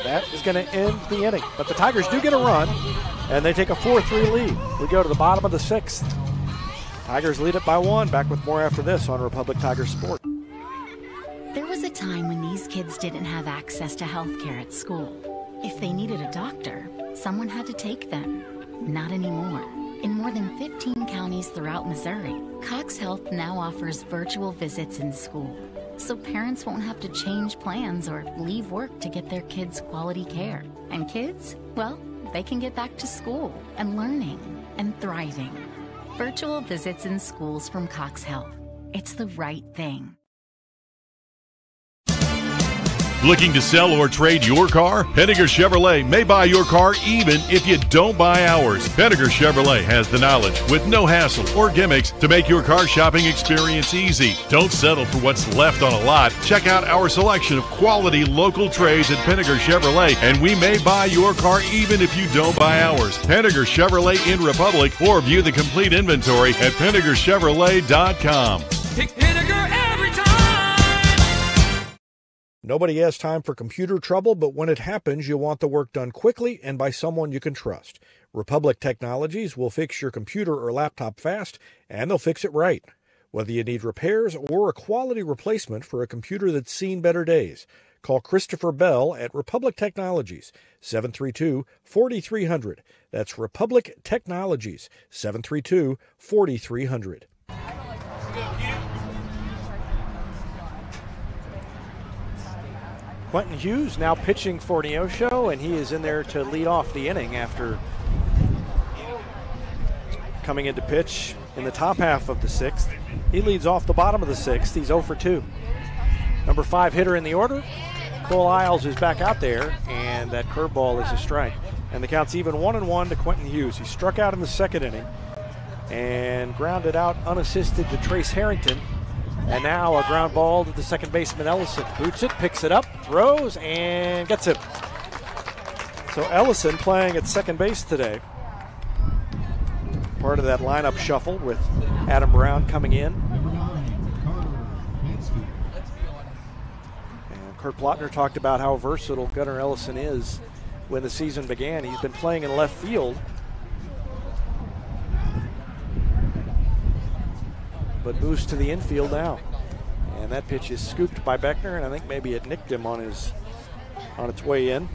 that is going to end the inning. But the Tigers do get a run, and they take a 4-3 lead. We go to the bottom of the 6th. Tigers lead it by 1. Back with more after this on Republic Tiger Sport. There was a time when these kids didn't have access to health care at school. If they needed a doctor, someone had to take them. Not anymore. In more than 15 counties throughout Missouri, Cox Health now offers virtual visits in school. So parents won't have to change plans or leave work to get their kids quality care. And kids, well, they can get back to school and learning and thriving. Virtual visits in schools from Cox Health. It's the right thing. Looking to sell or trade your car? Henniger Chevrolet may buy your car even if you don't buy ours. Henniger Chevrolet has the knowledge with no hassle or gimmicks to make your car shopping experience easy. Don't settle for what's left on a lot. Check out our selection of quality local trades at Henniger Chevrolet, and we may buy your car even if you don't buy ours. Henniger Chevrolet in Republic, or view the complete inventory at HennigerChevrolet.com. Pick Henniger every time. Nobody has time for computer trouble, but when it happens, you want the work done quickly and by someone you can trust. Republic Technologies will fix your computer or laptop fast, and they'll fix it right. Whether you need repairs or a quality replacement for a computer that's seen better days, call Christopher Bell at Republic Technologies, 732-4300. That's Republic Technologies, 732-4300. Quentin Hughes now pitching for Neosho, and he is in there to lead off the inning after coming into pitch in the top half of the 6th. He leads off the bottom of the 6th. He's 0 for 2. Number 5 hitter in the order, Cole Isles, is back out there, and that curveball is a strike. And the count's even 1-1 to Quentin Hughes. He struck out in the 2nd inning and grounded out unassisted to Trace Harrington. And now a ground ball to the second baseman, Ellison. Boots it, picks it up, throws, and gets it. So Ellison playing at second base today. Part of that lineup shuffle with Adam Brown coming in. And Kurt Plotner talked about how versatile Gunnar Ellison is when the season began. He's been playing in left field but moves to the infield now. And that pitch is scooped by Beckner, and I think maybe it nicked him on its way in.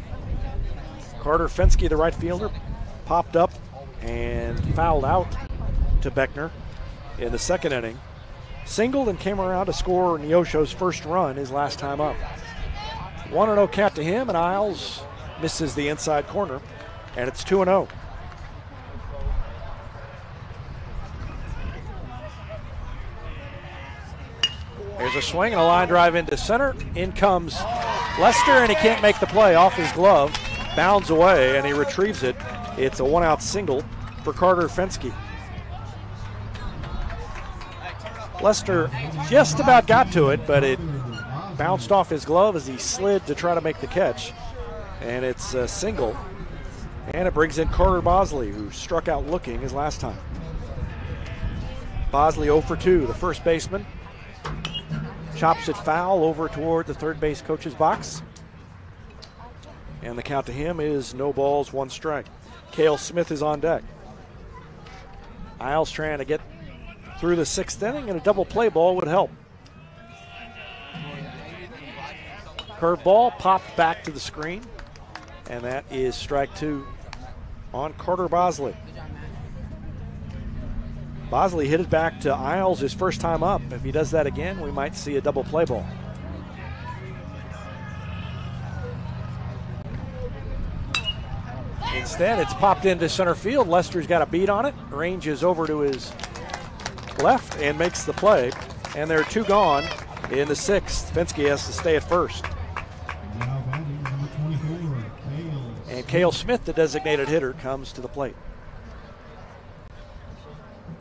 Carter Fensky, the right fielder, popped up and fouled out to Beckner in the second inning. Singled and came around to score Neosho's first run his last time up. 1-0 count to him, and Isles misses the inside corner, and it's 2-0. There's a swing and a line drive into center. In comes Lester, and he can't make the play off his glove. Bounds away, and he retrieves it. It's a one-out single for Carter Fensky. Lester just about got to it, but it bounced off his glove as he slid to try to make the catch. And it's a single. And it brings in Carter Bosley, who struck out looking his last time. Bosley 0 for 2, the first baseman. Chops it foul over toward the third base coach's box. And the count to him is no balls, 1 strike. Cale Smith is on deck. Isles trying to get through the 6th inning, and a double play ball would help. Curveball popped back to the screen, and that is strike 2 on Carter Bosley. Bosley hit it back to Isles his first time up. If he does that again, we might see a double play ball. Instead, it's popped into center field. Lester's got a beat on it, ranges over to his left and makes the play. And there are 2 gone in the 6th. Fensky has to stay at first. Now batting number 24, Cale. And Cale Smith, the designated hitter, comes to the plate.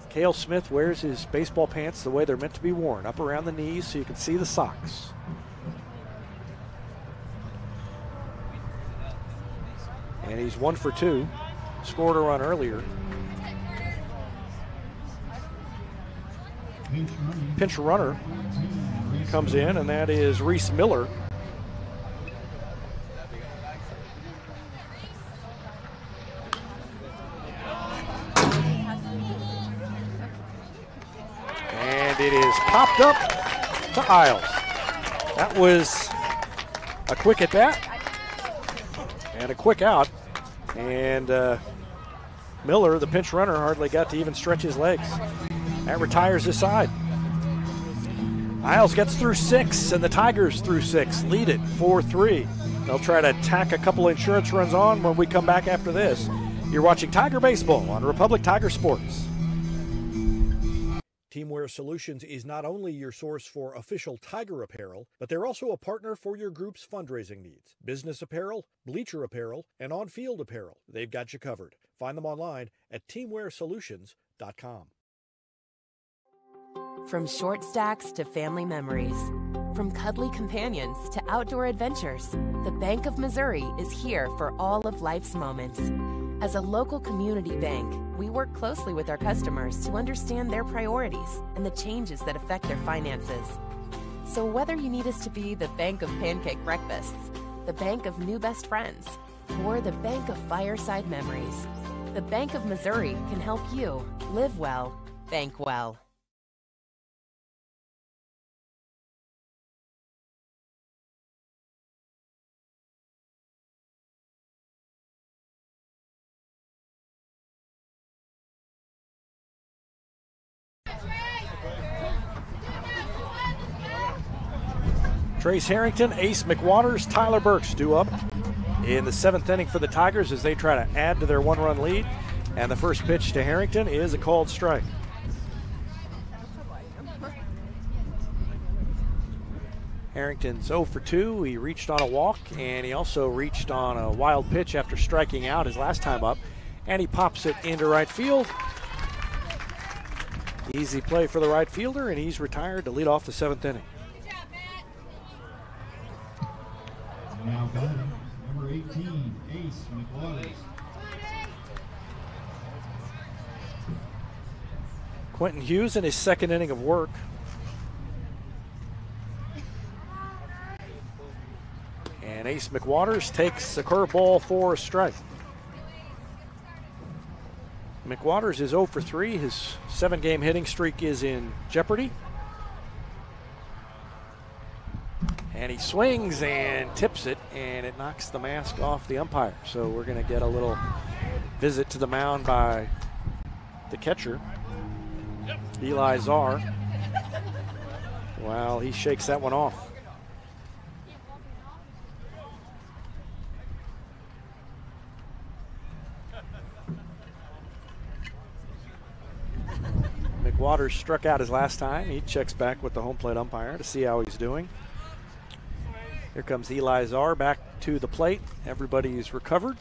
Cale Smith wears his baseball pants the way they're meant to be worn, up around the knees so you can see the socks. And he's 1 for 2, scored a run earlier. Pinch runner comes in, and that is Reese Miller. And it is popped up to Isles. That was a quick at bat and a quick out. And Miller, the pinch runner, hardly got to even stretch his legs. That retires his side. Isles gets through 6, and the Tigers through 6 lead it 4-3. They'll try to tack a couple insurance runs on when we come back after this. You're watching Tiger Baseball on Republic Tiger Sports. Teamwear Solutions is not only your source for official Tiger apparel, but they're also a partner for your group's fundraising needs. Business apparel, bleacher apparel, and on-field apparel. They've got you covered. Find them online at teamwearsolutions.com. From short stacks to family memories, from cuddly companions to outdoor adventures, the Bank of Missouri is here for all of life's moments. As a local community bank, we work closely with our customers to understand their priorities and the changes that affect their finances. So whether you need us to be the bank of pancake breakfasts, the bank of new best friends, or the bank of fireside memories, the Bank of Missouri can help you live well, bank well. Trace Harrington, Ace McWaters, Tyler Burks due up in the 7th inning for the Tigers as they try to add to their 1-run lead. And the first pitch to Harrington is a called strike. Harrington's 0 for 2. He reached on a walk, and he also reached on a wild pitch after striking out his last time up. And he pops it into right field. Easy play for the right fielder, and he's retired to lead off the 7th inning. Now batting number 18, Ace McWaters. Quentin Hughes in his 2nd inning of work. And Ace McWaters takes a curveball for a strike. McWaters is 0 for 3. His 7-game hitting streak is in jeopardy. And he swings and tips it, and it knocks the mask off the umpire. So we're going to get a little visit to the mound by the catcher, Eli Czar, while he shakes that one off. McWaters struck out his last time. He checks back with the home plate umpire to see how he's doing. Here comes Eli Czar back to the plate. Everybody's recovered.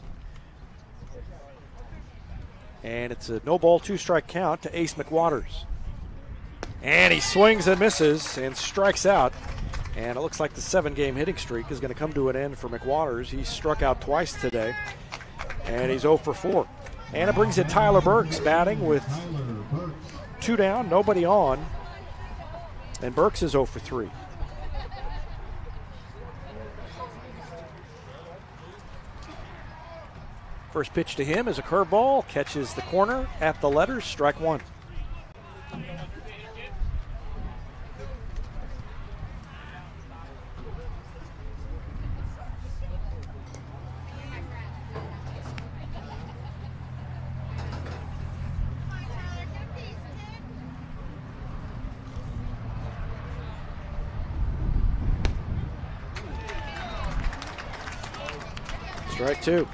And it's a no ball, 2-strike count to Ace McWaters. And he swings and misses and strikes out. And it looks like the 7-game hitting streak is going to come to an end for McWaters. He struck out twice today, and he's 0 for 4. And it brings in Tyler Burks batting with 2 down, nobody on. And Burks is 0 for 3. First pitch to him is a curveball, catches the corner at the letters, strike 1. Strike 2.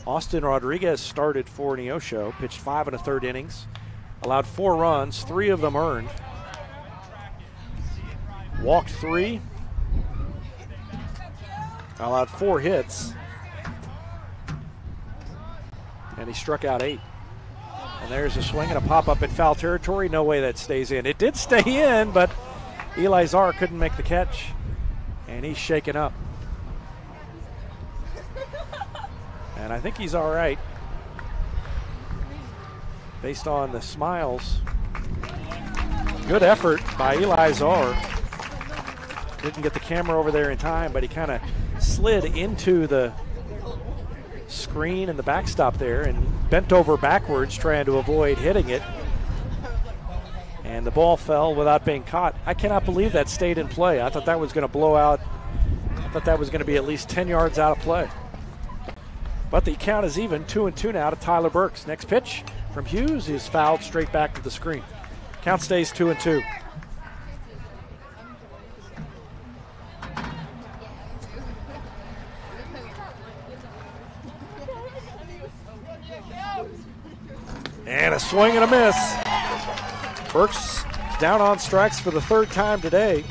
Austin Rodriguez started for Neosho, pitched 5 1/3 innings, allowed 4 runs, 3 of them earned, walked 3, allowed 4 hits, and he struck out 8. And there's a swing and a pop-up in foul territory. No way that stays in. It did stay in, but Eli Czar couldn't make the catch, and he's shaken up. And I think he's all right based on the smiles. Good effort by Eli Czar. Didn't get the camera over there in time, but he kind of slid into the screen and the backstop there and bent over backwards trying to avoid hitting it. And the ball fell without being caught. I cannot believe that stayed in play. I thought that was going to blow out. I thought that was going to be at least 10 yards out of play. But the count is even, 2-2 now to Tyler Burks. Next pitch from Hughes is fouled straight back to the screen. Count stays 2-2. And a swing and a miss. Burks down on strikes for the 3rd time today.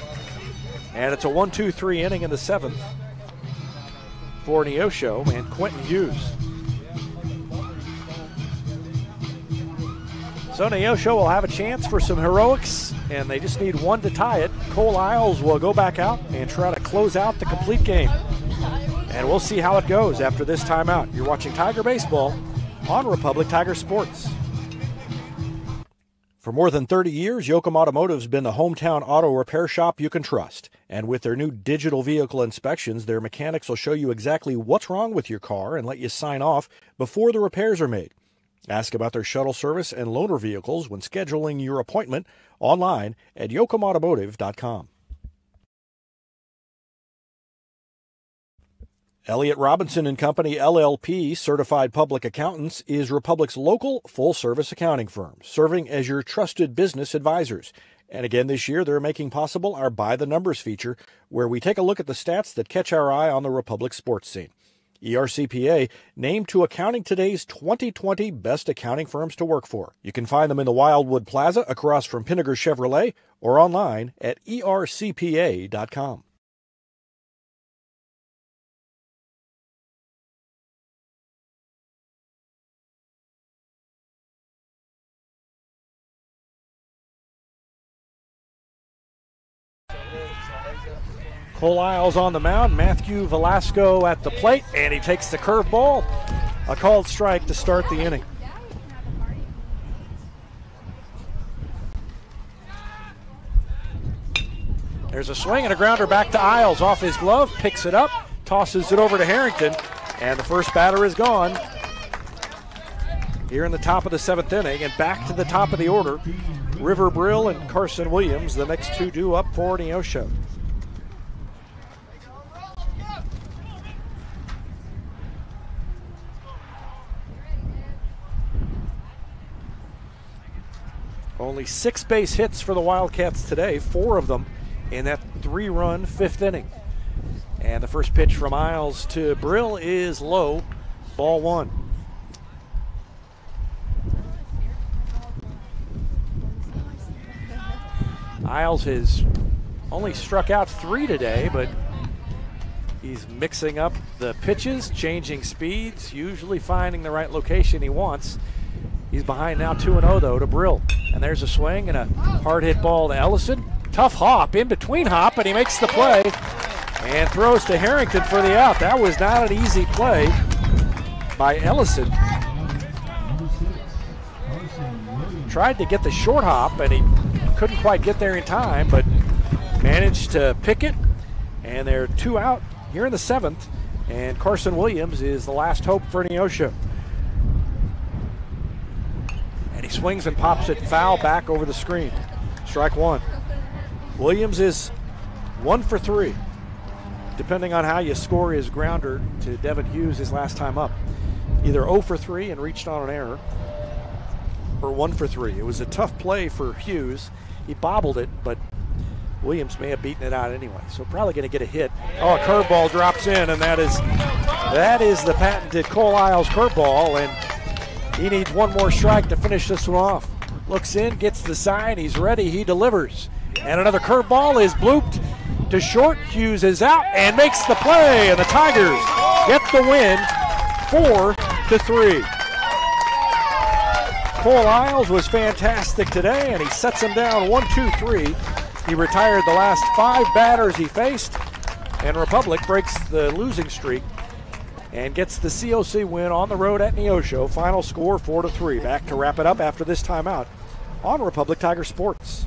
And it's a 1-2-3 inning in the 7th. For Neosho and Quentin Hughes. So Neosho will have a chance for some heroics, and they just need 1 to tie it. Cole Isles will go back out and try to close out the complete game. And we'll see how it goes after this timeout. You're watching Tiger Baseball on Republic Tiger Sports. For more than 30 years, Yoakum Automotive's been the hometown auto repair shop you can trust. And with their new digital vehicle inspections, their mechanics will show you exactly what's wrong with your car and let you sign off before the repairs are made. Ask about their shuttle service and loaner vehicles when scheduling your appointment online at yoakumautomotive.com. Elliott Robinson and Company, LLP, Certified Public Accountants, is Republic's local full-service accounting firm, serving as your trusted business advisors. And again this year, they're making possible our By the Numbers feature, where we take a look at the stats that catch our eye on the Republic sports scene. ERCPA named to Accounting Today's 2020 Best Accounting Firms to Work For. You can find them in the Wildwood Plaza across from Pinnaker Chevrolet or online at ercpa.com. Cole Isles on the mound, Matthew Velasco at the plate, and he takes the curveball. A called strike to start the inning. There's a swing and a grounder back to Isles off his glove, picks it up, tosses it over to Harrington, And the first batter is gone here in the top of the 7th inning. And back to the top of the order, River Brill and Carson Williams, the next two due up for Neosho. Only 6 base hits for the Wildcats today, 4 of them in that 3-run 5th inning. And the first pitch from Isles to Brill is low, ball 1. Isles has only struck out 3 today, but he's mixing up the pitches, changing speeds, usually finding the right location he wants. He's behind now 2-0 though to Brill. And there's a swing and a hard hit ball to Ellison. Tough hop, in between hop, and he makes the play and throws to Harrington for the out. That was not an easy play by Ellison. Tried to get the short hop and he couldn't quite get there in time, but managed to pick it. And they're 2 out here in the 7th. And Carson Williams is the last hope for Neosho. And he swings and pops it foul back over the screen. Strike 1. Williams is 1 for 3, depending on how you score his grounder to Devin Hughes his last time up. Either 0 for 3 and reached on an error, or 1 for 3. It was a tough play for Hughes. He bobbled it, but Williams may have beaten it out anyway. So probably going to get a hit. Oh, a curveball drops in, and that is the patented Cole Isles curveball, and he needs one more strike to finish this one off. Looks in, gets the sign, he's ready, he delivers. And another curveball is blooped to short. Hughes is out and makes the play, and the Tigers get the win 4-3. Cole Isles was fantastic today, and he sets him down 1-2-3. He retired the last 5 batters he faced, and Republic breaks the losing streak and gets the COC win on the road at Neosho. Final score 4-3. Back to wrap it up after this timeout on Republic Tiger Sports.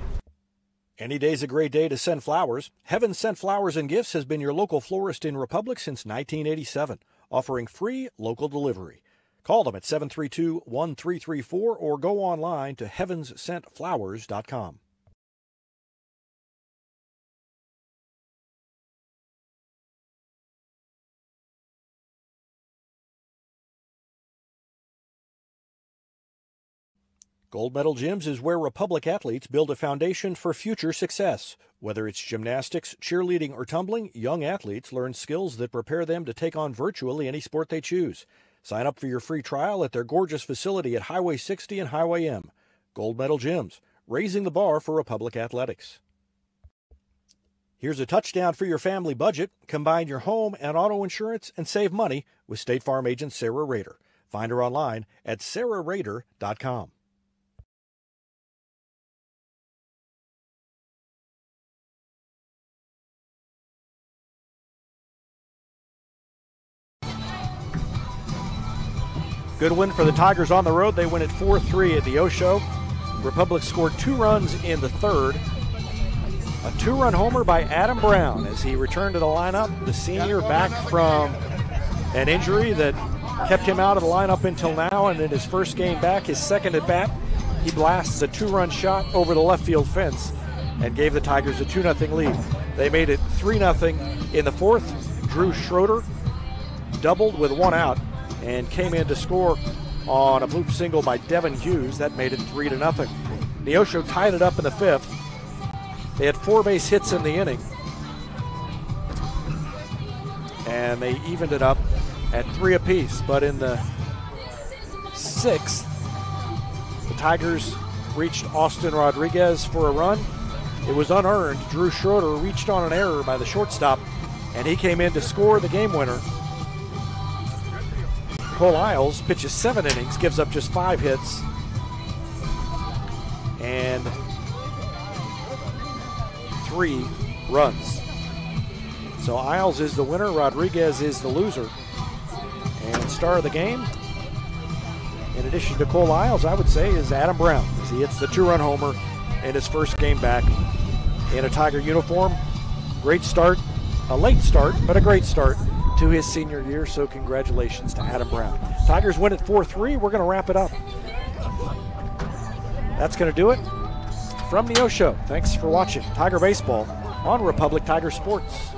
Any day's a great day to send flowers. Heaven Sent Flowers and Gifts has been your local florist in Republic since 1987, offering free local delivery. Call them at 732-1334 or go online to heavenssentflowers.com. Gold Medal Gyms is where Republic athletes build a foundation for future success. Whether it's gymnastics, cheerleading, or tumbling, young athletes learn skills that prepare them to take on virtually any sport they choose. Sign up for your free trial at their gorgeous facility at Highway 60 and Highway M. Gold Medal Gyms, raising the bar for Republic athletics. Here's a touchdown for your family budget. Combine your home and auto insurance and save money with State Farm agent Sarah Rader. Find her online at sarahrader.com. Good win for the Tigers on the road. They win at 4-3 at Neosho. Republic scored 2 runs in the 3rd. A 2-run homer by Adam Brown as he returned to the lineup. The senior back from an injury that kept him out of the lineup until now, and in his first game back, his second at bat, he blasts a 2-run shot over the left field fence and gave the Tigers a 2-0 lead. They made it 3-0 in the 4th. Drew Schroeder doubled with 1 out and came in to score on a bloop single by Devin Hughes. That made it 3-0. Neosho tied it up in the 5th. They had 4 base hits in the inning, and they evened it up at 3 apiece. But in the 6th, the Tigers reached Austin Rodriguez for a run. It was unearned. Drew Schroeder reached on an error by the shortstop, and he came in to score the game winner. Cole Isles pitches 7 innings, gives up just 5 hits, and 3 runs. So Isles is the winner, Rodriguez is the loser. And star of the game, in addition to Cole Isles, I would say, is Adam Brown, as he hits the 2-run homer in his first game back in a Tiger uniform. Great start, a late start, but a great start to his senior year, so congratulations to Adam Brown. Tigers win at 4-3. We're going to wrap it up. That's going to do it from Neosho. Thanks for watching Tiger Baseball on Republic Tiger Sports.